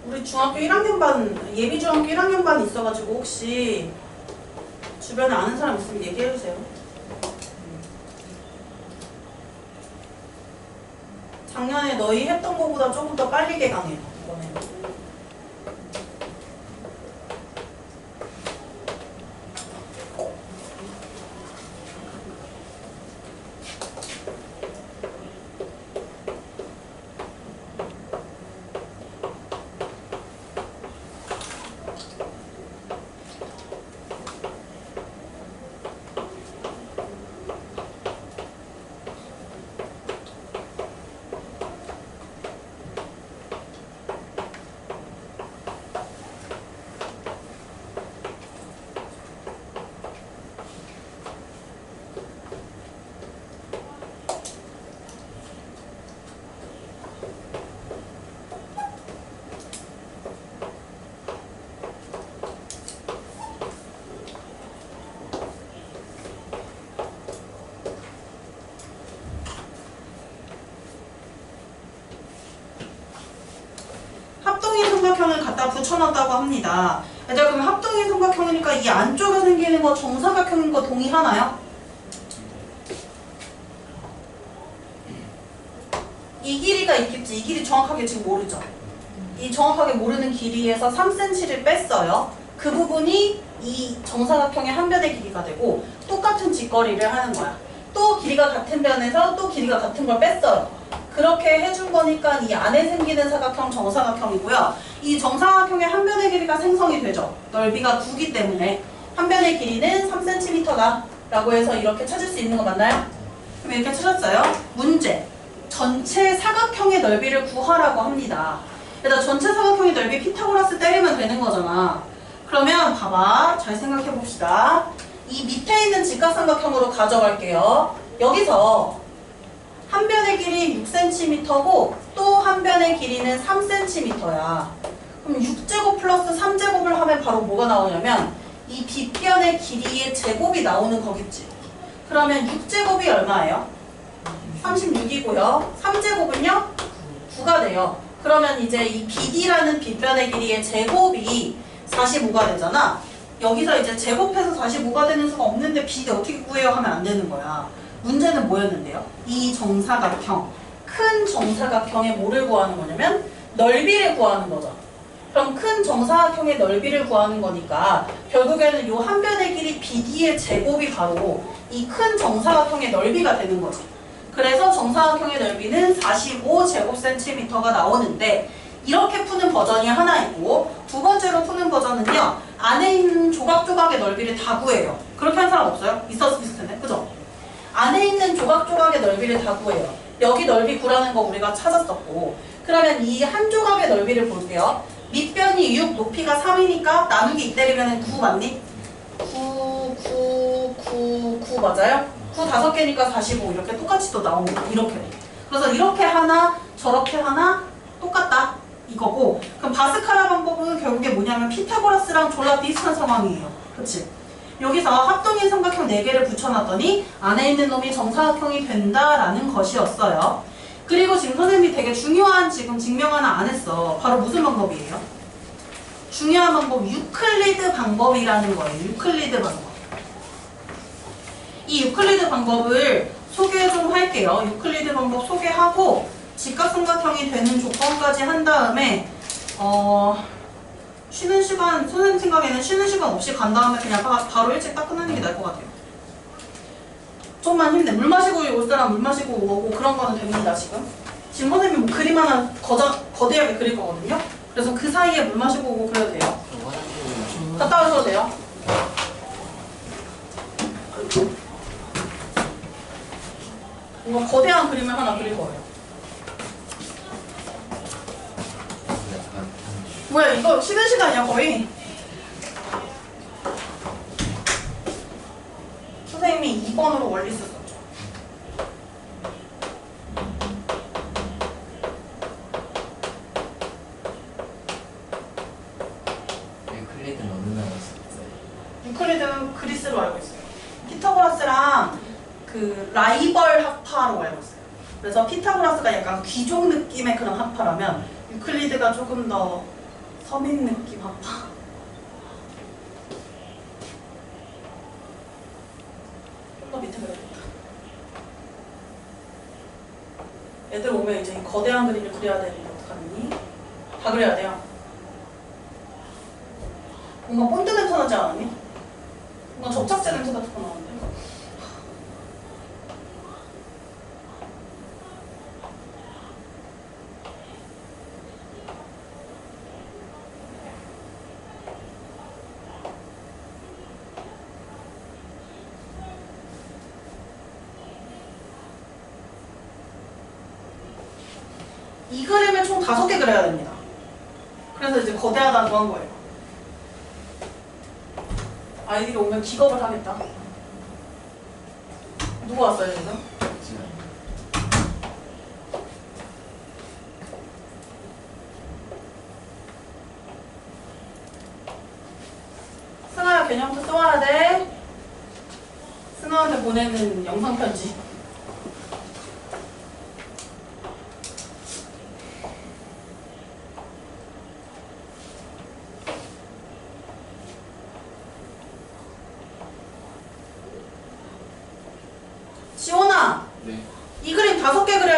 Speaker 1: 우리 중학교 1학년 반, 예비 중학교 1학년 반 있어가지고 혹시 주변에 아는 사람 있으면 얘기해주세요. 작년에 너희 했던 거보다 조금 더 빨리 개강해요, 이번에는. 정사각형을 갖다 붙여놨다고 합니다. 얘들아 그럼 합동인 삼각형이니까 이 안쪽에 생기는 거 정사각형인 거 동의하나요? 이 길이가 있겠지. 이 길이 정확하게 지금 모르죠. 이 정확하게 모르는 길이에서 3cm를 뺐어요. 그 부분이 이 정사각형의 한 변의 길이가 되고 똑같은 직거리를 하는 거야. 또 길이가 같은 변에서 또 길이가 같은 걸 뺐어요. 그렇게 해준 거니까 이 안에 생기는 사각형 정사각형이고요. 이 정사각형의 한 변의 길이가 생성이 되죠. 넓이가 9기 때문에 한 변의 길이는 3cm다 라고 해서 이렇게 찾을 수 있는 거 맞나요? 그럼 이렇게 찾았어요. 문제. 전체 사각형의 넓이를 구하라고 합니다. 일단 전체 사각형의 넓이 피타고라스 때리면 되는 거잖아. 그러면 봐봐. 잘 생각해 봅시다. 이 밑에 있는 직각삼각형으로 가져갈게요. 여기서 한 변의 길이 6cm고 또 한 변의 길이는 3cm야. 그럼 6제곱 플러스 3제곱을 하면 바로 뭐가 나오냐면 이 빗변의 길이의 제곱이 나오는 거겠지. 그러면 6제곱이 얼마예요? 36이고요. 3제곱은요? 9가 돼요. 그러면 이제 이 BD라는 빗변의 길이의 제곱이 45가 되잖아. 여기서 이제 제곱해서 45가 되는 수가 없는데 BD 어떻게 구해요? 하면 안 되는 거야. 문제는 뭐였는데요? 이 정사각형, 큰 정사각형의 뭐를 구하는 거냐면 넓이를 구하는 거죠. 그럼 큰 정사각형의 넓이를 구하는 거니까 결국에는 이 한 변의 길이 BD의 제곱이 바로 이 큰 정사각형의 넓이가 되는 거지. 그래서 정사각형의 넓이는 45제곱센티미터가 나오는데 이렇게 푸는 버전이 하나 있고 두 번째로 푸는 버전은요. 안에 있는 조각조각의 넓이를 다 구해요. 그렇게 한 사람 없어요? 있을 텐데. 그죠? 안에 있는 조각조각의 넓이를 다 구해요. 여기 넓이 구라는 거 우리가 찾았었고 그러면 이 한 조각의 넓이를 볼게요. 밑변이 6, 높이가 3이니까 나누기 2 때리면 9 맞니? 9 맞아요? 9 5개니까 45 이렇게 똑같이 또 나오고 이렇게 돼. 그래서 이렇게 하나 저렇게 하나 똑같다 이거고 그럼 바스카라 방법은 결국에 뭐냐면 피타고라스랑 졸라 비슷한 상황이에요. 그치? 여기서 합동인 삼각형 4개를 붙여놨더니 안에 있는 놈이 정사각형이 된다라는 것이었어요. 그리고 지금 선생님이 되게 중요한 지금 증명 하나 안 했어. 바로 무슨 방법이에요? 중요한 방법 유클리드 방법이라는 거예요. 유클리드 방법. 이 유클리드 방법을 소개 좀 할게요. 유클리드 방법 소개하고 직각삼각형이 되는 조건까지 한 다음에 쉬는 시간, 선생님 생각에는 쉬는 시간 없이 간 다음에 그냥 바로 일찍 딱 끝나는 게 나을 것 같아요. 좀만 힘내. 물 마시고 올 사람 물 마시고 오고 그런 거는 됩니다, 지금. 지금 선생님 뭐 그림 하나 거대하게 그릴 거거든요. 그래서 그 사이에 물 마시고 오고 그래도 돼요. 갔다 오셔도 돼요. 뭔가 거대한 그림을 하나 그릴 거예요. 뭐야 이거 쉬는 시간이야 거의. 선생님이 2번으로 원리 썼었죠.
Speaker 3: 유클리드는 어느 나라 썼어요?
Speaker 1: 유클리드 그리스로 알고 있어요. 피타고라스랑 그 라이벌 학파로 알고 있어요. 그래서 피타고라스가 약간 귀족 느낌의 그런 학파라면 유클리드가 조금 더 서민 느낌 학파. 좀 더 밑에 그려야겠다. 애들 오면 이제 이 거대한 그림을 그려야 되는데 어떡하니? 다 그려야 돼요. 뭔가 본드 냄새 나지 않았니? 뭔가 접착제 냄새 같은 거 나는데. 이 그림을 총 5개 그려야 됩니다. 그래서 이제 거대하다고 한 거예요. 아이들이 오면 기겁을 하겠다. 누구 왔어요 지금? 승아야 개념표 써와야 돼. 승아한테 보내는 영상 편지.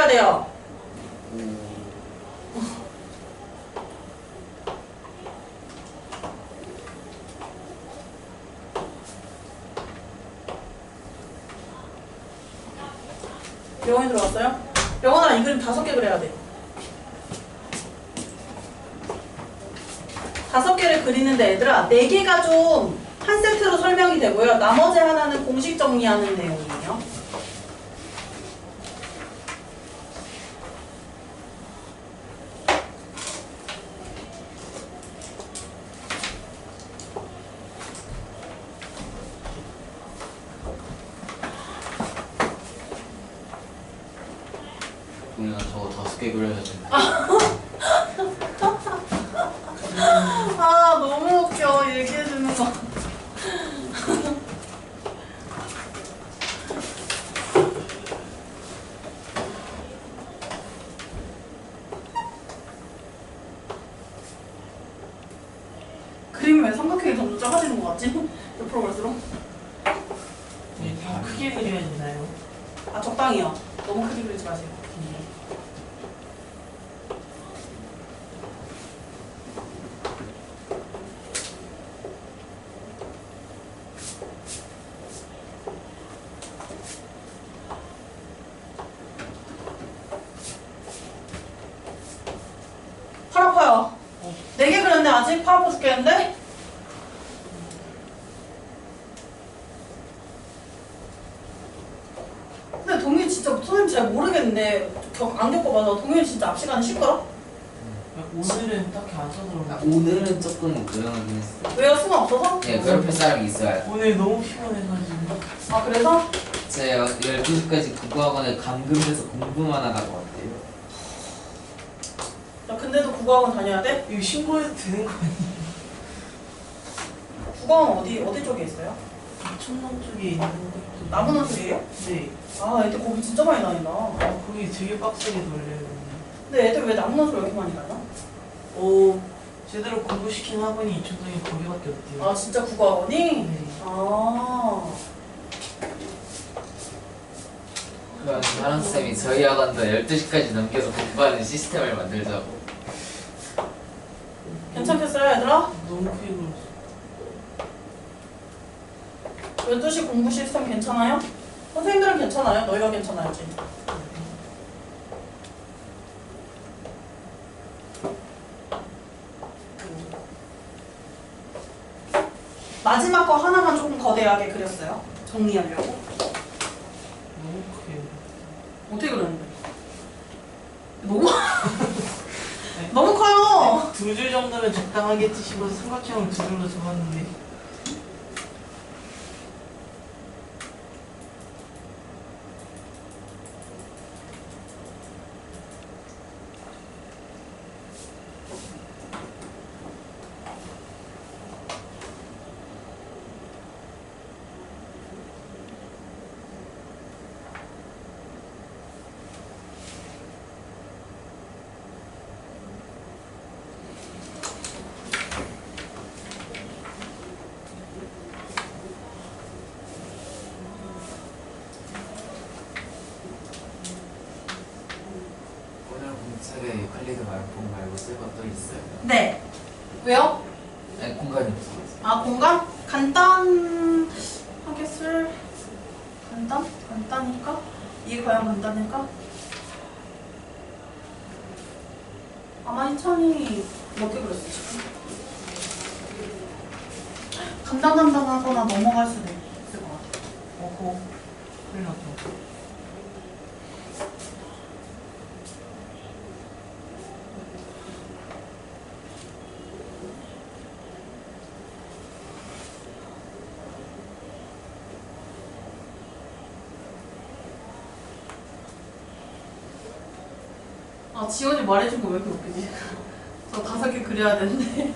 Speaker 1: 그려야 돼요? 영원이 들어왔어요? 영원아 이 그림 5개 그려야 돼. 5개를 그리는데 얘들아 4개가 좀 한 세트로 설명이 되고요. 나머지 하나는 공식 정리하는 내용이에요.
Speaker 4: 동현아 저거 5개 그려야 된다.
Speaker 1: 아 너무 웃겨 얘기해주는 거. 그림이 왜 삼각형이 점점 작아지는 것 같지? 옆으로 갈수록.
Speaker 2: 네, 다 크게 그려야 되나요?
Speaker 1: 아 적당히요. 너무 크게 그리지 마세요. 팔 아파요. 4개 그렸는데 아직 팔 아파 죽겠는데? 근데 동윤이 진짜 선생님 잘 모르겠는데 안 겪어봐서 동윤이 진짜 앞 시간에 쉽더라?
Speaker 2: 오늘은 딱히 안 써서
Speaker 3: 아,
Speaker 2: 그런가?
Speaker 3: 오늘은 조금 조용하긴 했어.
Speaker 1: 왜요? 수능 없어서?
Speaker 3: 네, 괴롭힐 사람이 있어야 돼.
Speaker 2: 오늘 너무 피곤해가지고.
Speaker 1: 아 그래서?
Speaker 3: 제가 12시까지 국어학원에 감금해서 공부만 하다가 왔대요.
Speaker 1: 야 근데도 국어학원 다녀야 돼?
Speaker 2: 이거 신고해도 되는 거 아니에요?
Speaker 1: 국어학원 어디 쪽에 있어요?
Speaker 2: 천남 쪽에 있는 것도.
Speaker 1: 나무는 쪽이에요?
Speaker 2: 네.
Speaker 1: 아 애들 거기 진짜 많이 다닌다.
Speaker 2: 거기 되게 빡세게 돌려요.
Speaker 1: 근데 애들 왜 나무는 쪽 이렇게 많이 다녀?
Speaker 2: 제대로 공부시킨 학원이 이초동에 거기밖에 없대요.
Speaker 1: 아 진짜 국어학원이?
Speaker 2: 네.
Speaker 1: 아
Speaker 3: 그럼 사랑쌤이 저희 학원도 12시까지 넘겨서 공부하는 시스템을 만들자고.
Speaker 1: 괜찮겠어요 얘들아?
Speaker 2: 너무 크게 그렸어.
Speaker 1: 12시 공부 시스템 괜찮아요? 선생님들은 괜찮아요? 너희가 괜찮아야지. 마지막 거 하나만 조금 거대하게 그렸어요. 정리하려고.
Speaker 2: 너무 크게 그렸어.
Speaker 1: 어떻게 그렸는데? 너무 너무 커요.
Speaker 2: 2줄 정도면 적당하겠지 싶어서 삼각형을 2줄로 잡았는데.
Speaker 3: 오늘 공책에 유클리드 말고 쓸 것도 있어요.
Speaker 1: 네. 왜요?
Speaker 3: 아니 공간이 없어서.
Speaker 1: 아 공간? 간단하게 쓸 간단하니까? 이게 과연 간단할까? 아마 희찬이 몇 개 그렸어 지금? 간단하거나 넘어갈 수도 있을 것 같아.
Speaker 2: 어허. 큰일 났다.
Speaker 1: 아 지원이 말해준 거 왜 이렇게 웃기지? 저 5개 그려야 되는데.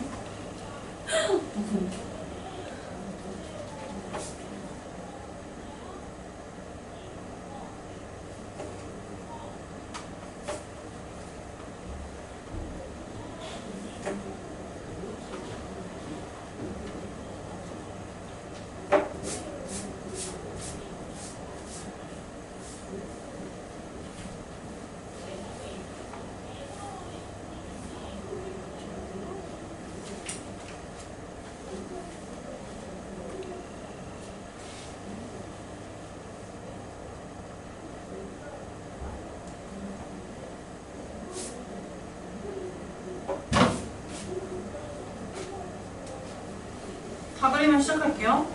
Speaker 1: 다 그리면 시작할게요.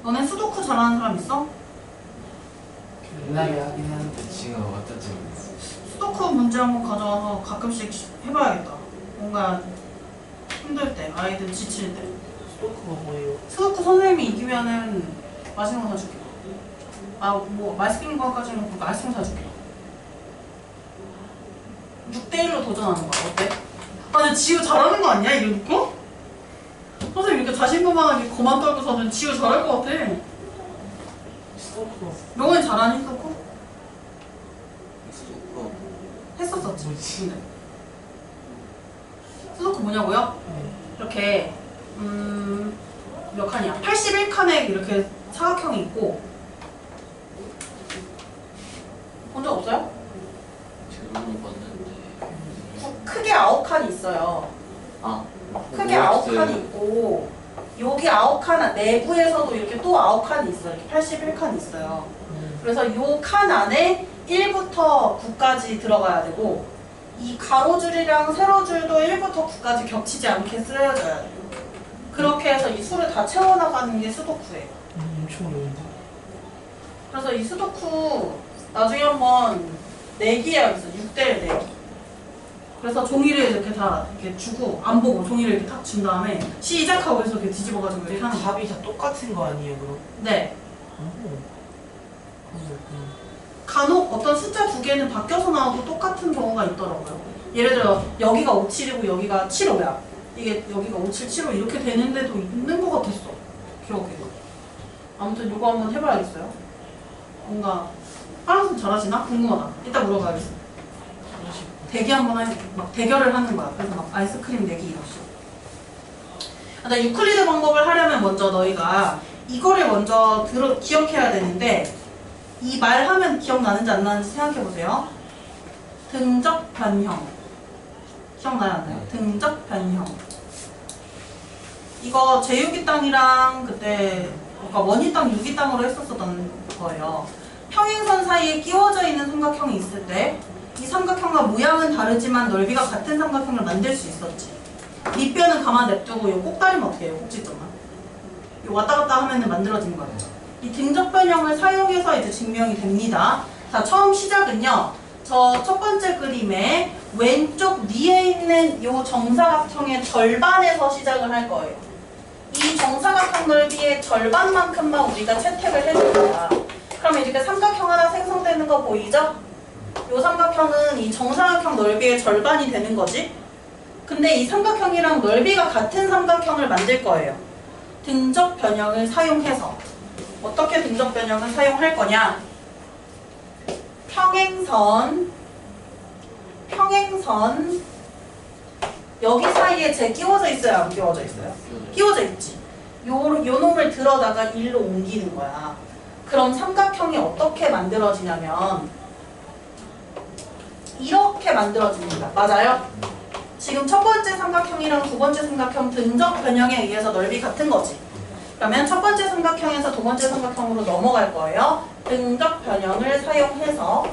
Speaker 1: 너네 수도쿠 잘하는 사람 있어?
Speaker 3: 옛날에 하긴 하는데 지금 어떨지 모르겠어.
Speaker 1: 수도쿠 문제 한번 가져와서 가끔씩 해봐야겠다. 뭔가 힘들 때, 아이들 지칠 때.
Speaker 2: 스토커가 뭐예요?
Speaker 1: 수도쿠 선생님이 이기면은 맛있는 거 사줄게. 아, 뭐 맛있는 거까지는 그렇고 아이스크림 사줄게. 6대1로 도전하는 거야. 어때? 아, 근데 지우 잘하는 거 아니야? 이거 놓고? 선생님 이렇게 자신만만하게 거만 떨고서는 지우 잘할 것 같아.
Speaker 2: 스토커
Speaker 1: 영원히 잘하니 수도쿠?
Speaker 4: 수도쿠
Speaker 1: 했었었지.
Speaker 2: 뭐지?
Speaker 1: 근데. 수도쿠 뭐냐고요?
Speaker 2: 네.
Speaker 1: 이렇게 몇 칸이야? 81칸에 이렇게 사각형이 있고 본 적 없어요?
Speaker 4: 제로는 봤는데
Speaker 1: 크게 9칸이 있어요.
Speaker 4: 아
Speaker 1: 크게 9칸이 있고 여기 9칸 내부에서도 이렇게 또 9칸이 있어요. 이렇게 81칸이 있어요. 그래서 이 칸 안에 1부터 9까지 들어가야 되고 이 가로줄이랑 세로줄도 1부터 9까지 겹치지 않게 쓰여져야 돼요. 그렇게 해서 이 수를 다 채워나가는 게 수도쿠예요.
Speaker 2: 엄청 어려운데.
Speaker 1: 그래서 이 수도쿠 나중에 한번 내기 해야겠어. 6대1 내기. 그래서 종이를 이렇게 다 이렇게 주고 안 보고 종이를 이렇게 탁 준 다음에 시작하고 해서 이렇게 뒤집어가지고
Speaker 2: 근데
Speaker 1: 이렇게 하는 거.
Speaker 2: 답이 다 똑같은 거 아니에요, 그럼?
Speaker 1: 네.
Speaker 2: 그렇구나.
Speaker 1: 간혹 어떤 숫자 두 개는 바뀌어서 나오고 똑같은 경우가 있더라고요. 예를 들어 여기가 57이고 여기가 75야. 이게 여기가 57, 75 이렇게 되는 데도 있는 것 같았어. 기억에. 아무튼 이거 한번 해봐야겠어요. 뭔가 파란색 잘하시나? 궁금하다. 이따 물어봐야겠어. 대기 한번 막 대결을 하는 거야. 그래서 막 아이스크림 내기 이런 식으로. 근데 유클리드 방법을 하려면 먼저 너희가 이거를 먼저 기억해야 되는데 이 말하면 기억나는지 안 나는지 생각해보세요. 등적 변형. 기억나요 안 나요? 등적 변형. 이거 제6위 땅이랑 그때 그러니까 원위 땅, 6위 땅으로 했었던 거예요. 평행선 사이에 끼워져 있는 삼각형이 있을 때 이 삼각형과 모양은 다르지만 넓이가 같은 삼각형을 만들 수 있었지. 밑변은 가만 냅두고 요 꼭다리는 어떻게 해요? 꼭지점은. 요 왔다 갔다 하면 만들어진 거예요. 이 등적 변형을 사용해서 이제 증명이 됩니다. 자, 처음 시작은요. 저 첫 번째 그림의 왼쪽 위에 있는 요 정사각형의 절반에서 시작을 할 거예요. 이 정사각형 넓이의 절반만큼만 우리가 채택을 해줄 거야. 그러면 이렇게 삼각형 하나 생성되는 거 보이죠? 요 삼각형은 이 정사각형 넓이의 절반이 되는 거지. 근데 이 삼각형이랑 넓이가 같은 삼각형을 만들 거예요. 등적 변형을 사용해서. 어떻게 등적 변형을 사용할 거냐? 평행선 여기 사이에 재 끼워져 있어요? 안 끼워져 있어요? 끼워져 있지. 요 놈을 들어다가 일로 옮기는 거야. 그럼 삼각형이 어떻게 만들어지냐면 이렇게 만들어집니다. 맞아요? 지금 첫 번째 삼각형이랑 두 번째 삼각형 등적 변형에 의해서 넓이 같은 거지. 그러면 첫 번째 삼각형에서 두 번째 삼각형으로 넘어갈 거예요. 등적 변형을 사용해서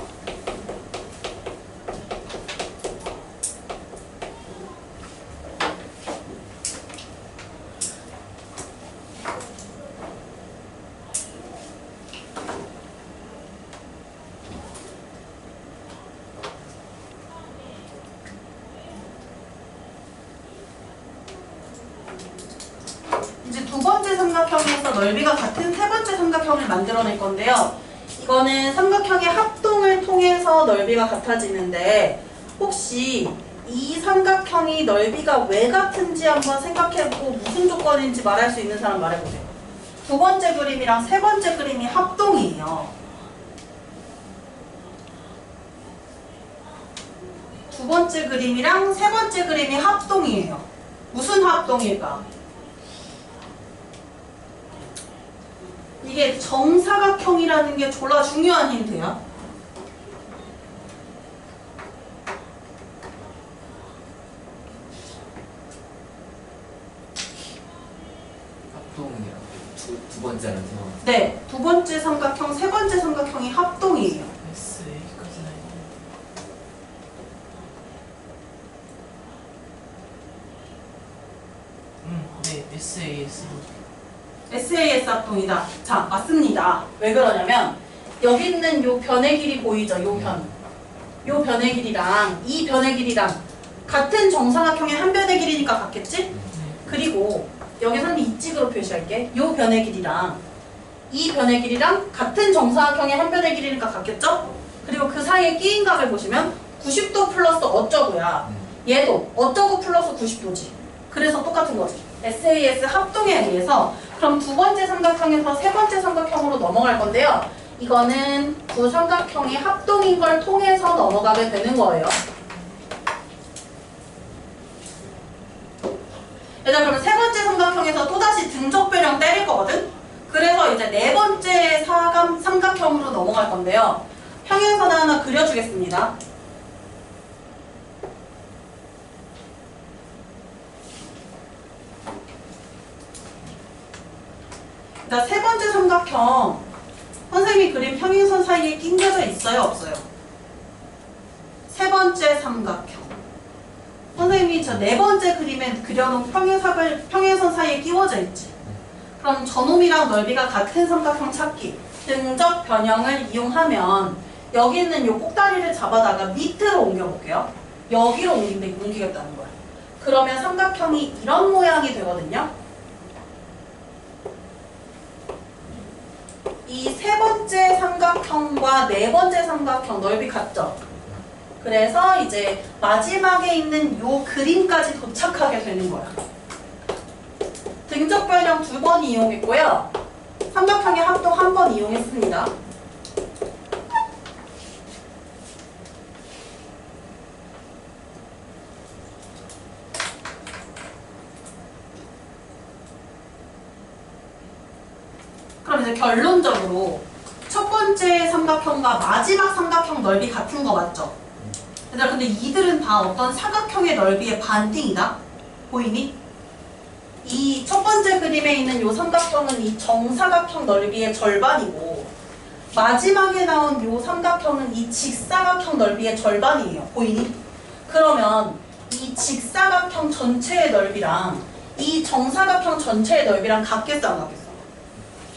Speaker 1: 이제 두 번째 삼각형에서 넓이가 같은 세 번째 삼각형을 만들어낼 건데요. 이거는 삼각형의 합동을 통해서 넓이가 같아지는데 혹시 이 삼각형이 넓이가 왜 같은지 한번 생각해보고 무슨 조건인지 말할 수 있는 사람 말해보세요. 두 번째 그림이랑 세 번째 그림이 합동이에요. 두 번째 그림이랑 세 번째 그림이 합동이에요. 무슨 합동일까? 이게 정사각형이라는 게 졸라 중요한 힌트야.
Speaker 3: 합동이랑 두 번째는 세워.
Speaker 1: 네, 두 번째 삼각형, 세 번째 삼각형이 합동이에요.
Speaker 2: S, A까지 나있네. 네. SAS
Speaker 1: SAS 합동이다. 자, 맞습니다. 왜 그러냐면 여기 있는 요 변의 길이 보이죠? 요 변의 길이랑 이 변의 길이랑 같은 정사각형의 한 변의 길이니까 같겠지? 그리고 여기서는 이찍으로 표시할게. 요 변의 길이랑 이 변의 길이랑 같은 정사각형의 한 변의 길이니까 같겠죠? 그리고 그 사이에 끼인 각을 보시면 90도 플러스 어쩌고야. 얘도 어쩌고 플러스 90도지. 그래서 똑같은 거지. SAS 합동에 의해서 그럼 두 번째 삼각형에서 세 번째 삼각형으로 넘어갈 건데요. 이거는 두 삼각형이 합동인 걸 통해서 넘어가게 되는 거예요. 얘들아, 그러면 세 번째 삼각형에서 또다시 등적변형 때릴 거거든? 그래서 이제 네 번째 삼각형으로 넘어갈 건데요. 평행선 하나 그려주겠습니다. 자, 세 번째 삼각형 선생님이 그린 평행선 사이에 끼워져 있어요? 없어요? 세 번째 삼각형 선생님이 저 네 번째 그림에 그려놓은 평행선 사이에 끼워져 있지. 그럼 저놈이랑 넓이가 같은 삼각형 찾기 등적 변형을 이용하면 여기 있는 요 꼭다리를 잡아다가 밑으로 옮겨볼게요. 여기로 옮기겠다는 거야. 그러면 삼각형이 이런 모양이 되거든요. 이 세 번째 삼각형과 네 번째 삼각형 넓이 같죠? 그래서 이제 마지막에 있는 요 그림까지 도착하게 되는 거야. 등적 변형 2번 이용했고요. 삼각형의 합동 1번 이용했습니다. 그럼 이제 결론적으로 첫 번째 삼각형과 마지막 삼각형 넓이 같은 거 맞죠? 얘들아, 근데 이들은 다 어떤 사각형의 넓이의 반띵이다? 보이니? 이 첫 번째 그림에 있는 요 삼각형은 이 정사각형 넓이의 절반이고 마지막에 나온 요 삼각형은 이 직사각형 넓이의 절반이에요. 보이니? 그러면 이 직사각형 전체의 넓이랑 이 정사각형 전체의 넓이랑 같겠어 안 같겠어?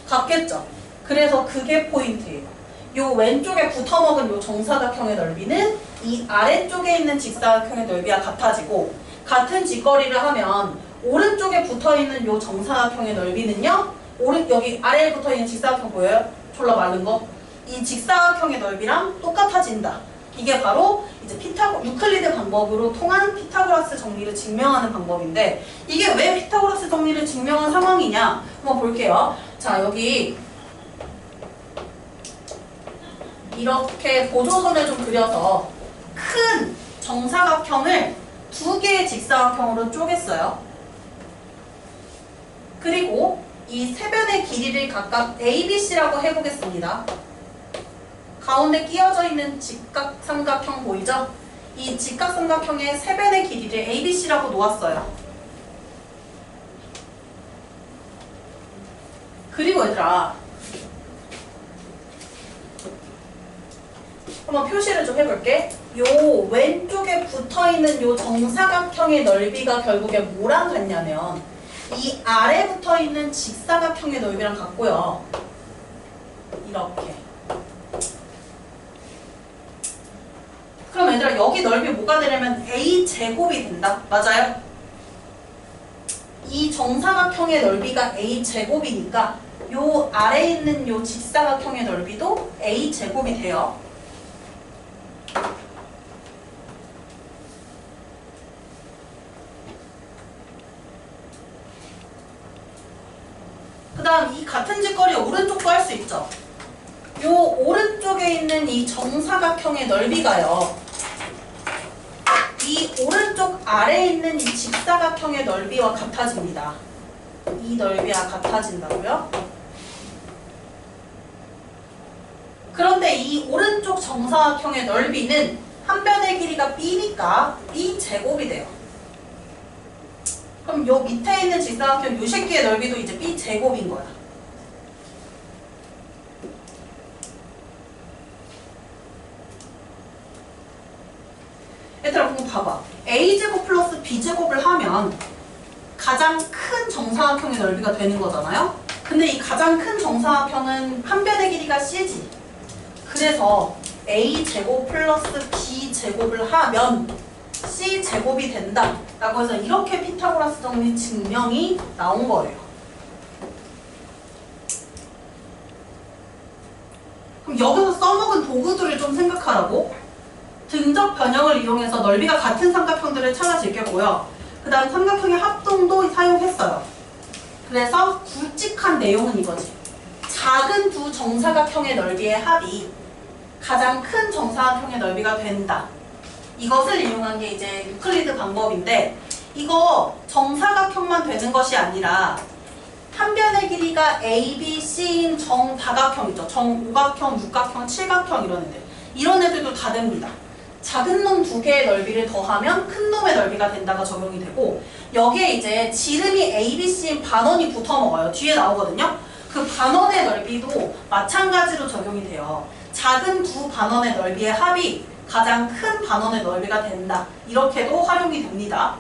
Speaker 1: 같겠죠? 그래서 그게 포인트예요. 요 왼쪽에 붙어먹은 요 정사각형의 넓이는 이 아래쪽에 있는 직사각형의 넓이와 같아지고 같은 직거리를 하면 오른쪽에 붙어있는 요 정사각형의 넓이는요 여기 아래에 붙어있는 직사각형 보여요? 졸라 마른 거? 이 직사각형의 넓이랑 똑같아진다. 이게 바로 이제 유클리드 방법으로 통한 피타고라스 정리를 증명하는 방법인데 이게 왜 피타고라스 정리를 증명한 상황이냐 한번 볼게요. 자, 여기 이렇게 보조선을 좀 그려서 큰 정사각형을 두 개의 직사각형으로 쪼갰어요. 그리고 이 세 변의 길이를 각각 ABC라고 해보겠습니다. 가운데 끼어져 있는 직각삼각형 보이죠? 이 직각삼각형의 세 변의 길이를 ABC라고 놓았어요. 그리고 얘들아, 한번 표시를 좀 해볼게. 요 왼쪽에 붙어있는 요 정사각형의 넓이가 결국에 뭐랑 같냐면 이 아래 붙어있는 직사각형의 넓이랑 같고요. 이렇게. 그럼 얘들아, 여기 넓이 뭐가 되냐면 A제곱이 된다. 맞아요? 이 정사각형의 넓이가 A제곱이니까 요 아래에 있는 요 직사각형의 넓이도 A제곱이 돼요. 그 다음 이 같은 직거리 오른쪽도 할 수 있죠. 요 오른쪽에 있는 이 정사각형의 넓이가요. 이 오른쪽 아래에 있는 이 직사각형의 넓이와 같아집니다. 이 넓이와 같아진다고요? 그런데 이 오른쪽 정사각형의 넓이는 한 변의 길이가 B니까 B제곱이 돼요. 그럼 요 밑에 있는 직사각형 요 새끼의 넓이도 이제 B제곱인 거야. 얘들아, 그럼 봐봐. A제곱 플러스 B제곱을 하면 가장 큰 정사각형의 넓이가 되는 거잖아요. 근데 이 가장 큰 정사각형은 한 변의 길이가 C지. 그래서 A제곱 플러스 B제곱을 하면 C제곱이 된다 라고 해서 이렇게 피타고라스 정리 증명이 나온 거예요. 그럼 여기서 써먹은 도구들을 좀 생각하라고. 등적 변형을 이용해서 넓이가 같은 삼각형들을 찾아 제꼈고요. 그 다음 삼각형의 합동도 사용했어요. 그래서 굵직한 내용은 이거지. 작은 두 정사각형의 넓이의 합이 가장 큰 정사각형의 넓이가 된다. 이것을 이용한 게 이제 유클리드 방법인데, 이거 정사각형만 되는 것이 아니라 한 변의 길이가 A, B, C인 정다각형 있죠. 정오각형, 육각형, 칠각형 이런 애들. 이런 애들도 다 됩니다. 작은 놈 두 개의 넓이를 더하면 큰 놈의 넓이가 된다가 적용이 되고, 여기에 이제 지름이 A, B, C인 반원이 붙어 먹어요. 뒤에 나오거든요. 그 반원의 넓이도 마찬가지로 적용이 돼요. 작은 두 반원의 넓이의 합이 가장 큰 반원의 넓이가 된다. 이렇게도 활용이 됩니다.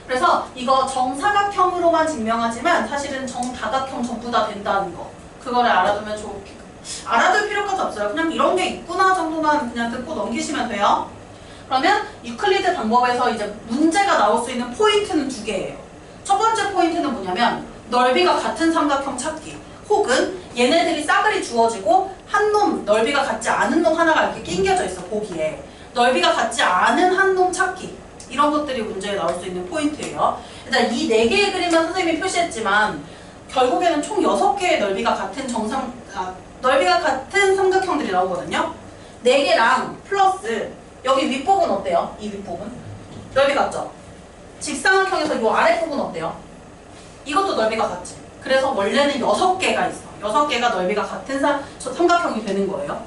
Speaker 1: 그래서 이거 정사각형으로만 증명하지만 사실은 정다각형 전부 다 된다는 거. 그거를 알아두면 좋겠고. 알아둘 필요까지 없어요. 그냥 이런 게 있구나 정도만 그냥 듣고 넘기시면 돼요. 그러면 유클리드 방법에서 이제 문제가 나올 수 있는 포인트는 두 개예요. 첫 번째 포인트는 뭐냐면 넓이가 같은 삼각형 찾기, 혹은 얘네들이 싸그리 주어지고 한 놈 넓이가 같지 않은 놈 하나가 이렇게 낑겨져 있어. 보기에 넓이가 같지 않은 한 놈 찾기, 이런 것들이 문제에 나올 수 있는 포인트예요. 일단 이 4개의 그림은 선생님이 표시했지만 결국에는 총 6개의 넓이가 같은 넓이가 같은 삼각형들이 나오거든요. 4개랑 플러스 여기 윗부분 어때요? 이 윗부분 넓이 같죠? 직사각형에서 이 아랫부분 어때요? 이것도 넓이가 같지. 그래서 원래는 6개가 있어. 6개가 넓이가 같은 삼각형이 되는 거예요.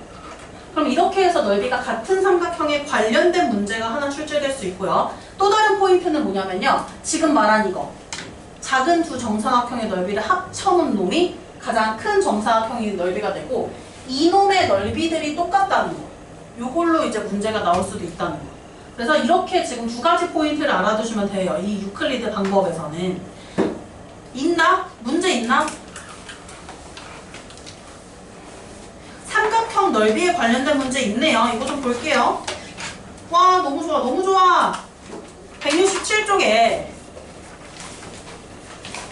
Speaker 1: 그럼 이렇게 해서 넓이가 같은 삼각형에 관련된 문제가 하나 출제될 수 있고요. 또 다른 포인트는 뭐냐면요. 지금 말한 이거. 작은 두 정사각형의 넓이를 합쳐놓은 놈이 가장 큰 정사각형의 넓이가 되고, 이 놈의 넓이들이 똑같다는 거. 요걸로 이제 문제가 나올 수도 있다는 거. 그래서 이렇게 지금 두 가지 포인트를 알아두시면 돼요. 이 유클리드 방법에서는. 있나? 문제 있나? 삼각형 넓이에 관련된 문제 있네요. 이거 좀 볼게요. 와, 너무 좋아, 너무 좋아. 167쪽에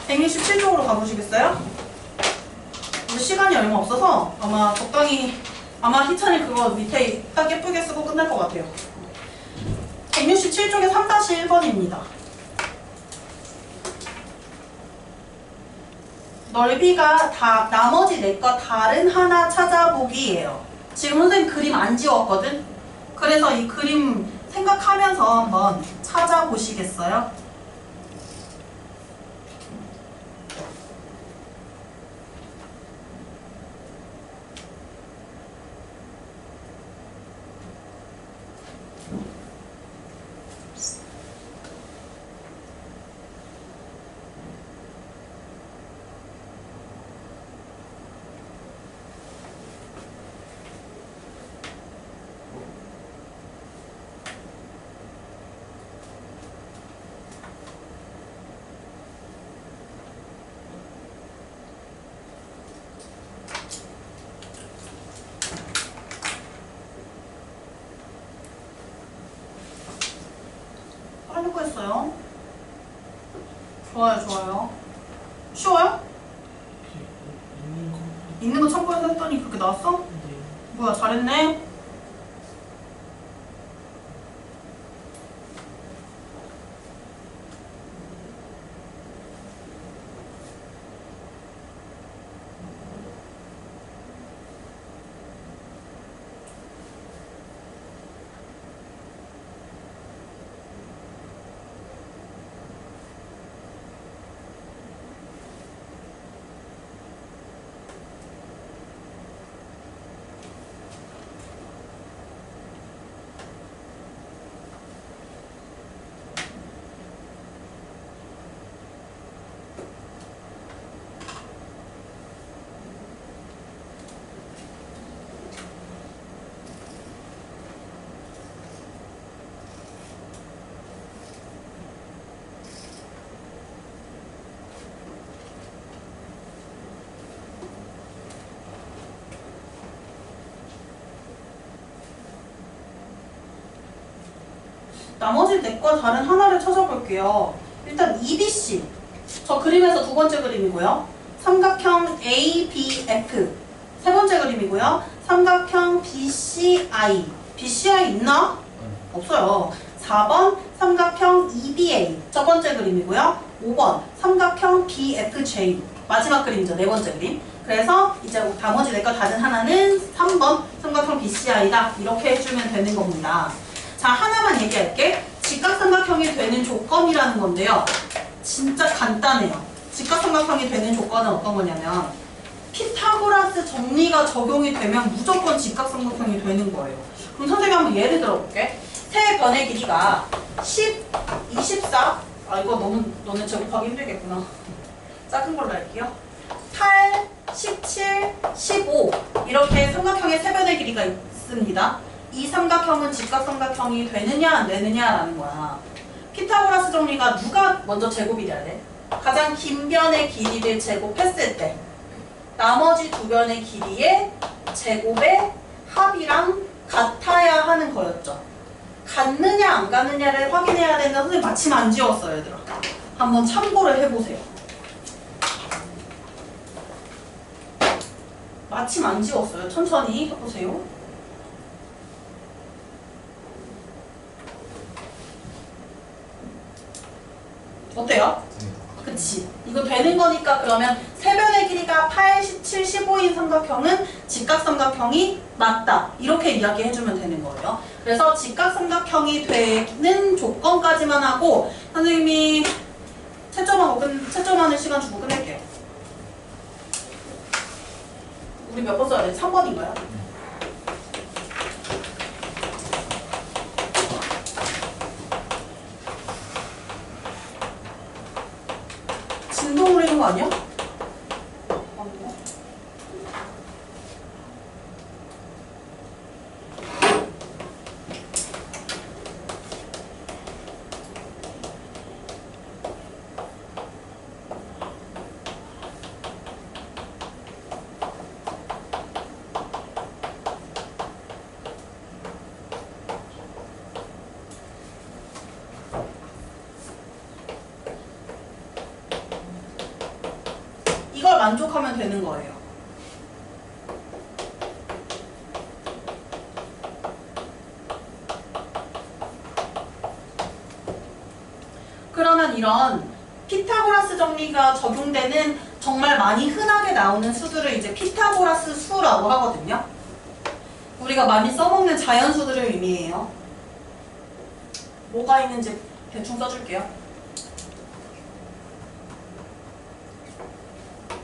Speaker 1: 167쪽으로 가보시겠어요? 근데 시간이 얼마 없어서 아마 적당히, 아마 희찬이 그거 밑에 딱 예쁘게 쓰고 끝날 것 같아요. 167쪽에 3-1번입니다. 넓이가 다 나머지 네 거 다른 하나 찾아보기예요. 지금 선생님 그림 안 지웠거든? 그래서 이 그림 생각하면서 한번 찾아보시겠어요? 하려고 했어요. 좋아요, 좋아요. 쉬워요? 있는 거 참고해서 했더니 그렇게 나왔어? 뭐야, 잘했네. 나머지 넷과 다른 하나를 찾아볼게요. 일단 EBC. 저 그림에서 두 번째 그림이고요. 삼각형 ABF. 세 번째 그림이고요. 삼각형 BCI. BCI 있나? 없어요. 4번 삼각형 EBA. 첫 번째 그림이고요. 5번 삼각형 BFJ. 마지막 그림이죠. 네 번째 그림. 그래서 이제 나머지 넷과 다른 하나는 3번 삼각형 BCI다. 이렇게 해주면 되는 겁니다. 자, 하나만 얘기할게. 직각삼각형이 되는 조건이라는 건데요. 진짜 간단해요. 직각삼각형이 되는 조건은 어떤 거냐면 피타고라스 정리가 적용이 되면 무조건 직각삼각형이 되는 거예요. 그럼 선생님 한번 예를 들어볼게. 세 변의 길이가 10, 24. 아, 이거 너네 제곱하기 힘들겠구나. 작은 걸로 할게요. 8, 17, 15 이렇게 삼각형의 세 변의 길이가 있습니다. 이 삼각형은 직각삼각형이 되느냐 안 되느냐라는 거야. 피타고라스 정리가 누가 먼저 제곱이 돼야 돼? 가장 긴 변의 길이를 제곱했을 때 나머지 두 변의 길이의 제곱의 합이랑 같아야 하는 거였죠. 같느냐 안 같느냐를 확인해야 되는데 선생님 마침 안 지웠어요, 얘들아. 한번 참고를 해보세요. 마침 안 지웠어요. 천천히 해보세요. 어때요? 그치. 이거 되는 거니까 그러면 세 변의 길이가 8, 17, 15인 삼각형은 직각삼각형이 맞다. 이렇게 이야기해주면 되는 거예요. 그래서 직각삼각형이 되는 조건까지만 하고 선생님이 채점하는 시간 주고 끝낼게요. 우리 몇 번 써야 돼? 3번인가요? 진동으로 해준 거 아니야? 이걸 만족하면 되는 거예요. 그러면 이런 피타고라스 정리가 적용되는 정말 많이 흔하게 나오는 수들을 이제 피타고라스 수라고 하거든요. 우리가 많이 써먹는 자연수들을 의미해요. 뭐가 있는지 대충 써줄게요.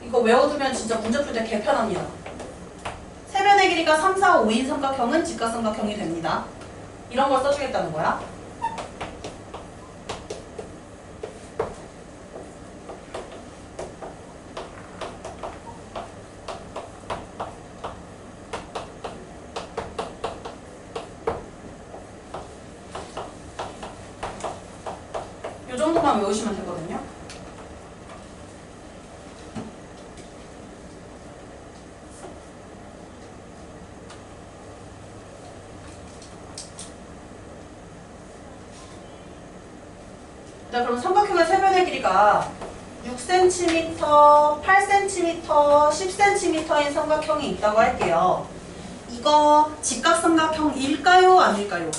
Speaker 1: 이거 외워두면 진짜 문제 풀 때 개편합니다. 세 변의 길이가 3, 4, 5인 삼각형은 직각삼각형이 됩니다. 이런 걸 써주겠다는 거야. 이 정도만 외우시면 되거든요. 자, 그럼 삼각형의 세 변의 길이가 6cm, 8cm, 10cm인 삼각형이 있다고 할게요. 이거 직각삼각형일까요? 아닐까요?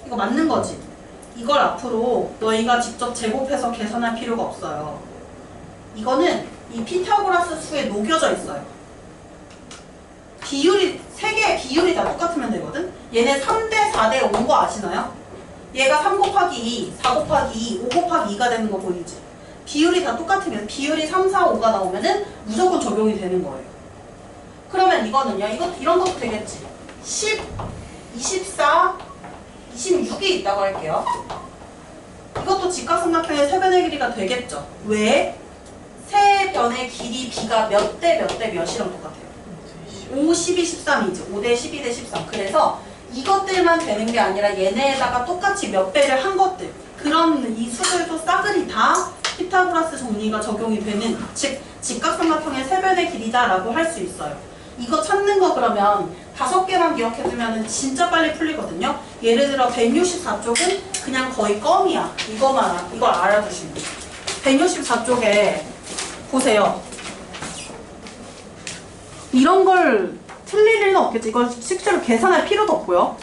Speaker 1: 이거 맞는 거지? 이걸 앞으로 너희가 직접 제곱해서 계산할 필요가 없어요. 이거는 이 피타고라스 수에 녹여져 있어요. 비율이, 세 개의 비율이 다 똑같으면 되거든? 얘네 3대 4대 5인 거 아시나요? 얘가 3 곱하기 2, 4 곱하기 2, 5 곱하기 2가 되는 거 보이지? 비율이 다 똑같으면, 비율이 3, 4, 5가 나오면은 무조건 적용이 되는 거예요. 그러면 이거는요, 이런 것도 되겠지? 10, 24, 26이 있다고 할게요. 이것도 직각삼각형의 세 변의 길이가 되겠죠? 왜? 세 변의 길이 B가 몇 대 몇 대 몇이랑 똑같아요. 5, 12, 13이지. 5대 12 대 13. 그래서 이것들만 되는 게 아니라 얘네에다가 똑같이 몇 배를 한 것들. 그런 이 수들도 싸그리 다 피타고라스 정리가 적용이 되는, 즉 직각삼각형의 세 변의 길이다라고 할 수 있어요. 이거 찾는 거 그러면 5개만 기억해두면 진짜 빨리 풀리거든요. 예를 들어 164쪽은 그냥 거의 껌이야. 이걸 알아두시면. 164쪽에 보세요. 이런 걸 틀릴 일은 없겠지. 이걸 실제로 계산할 필요도 없고요.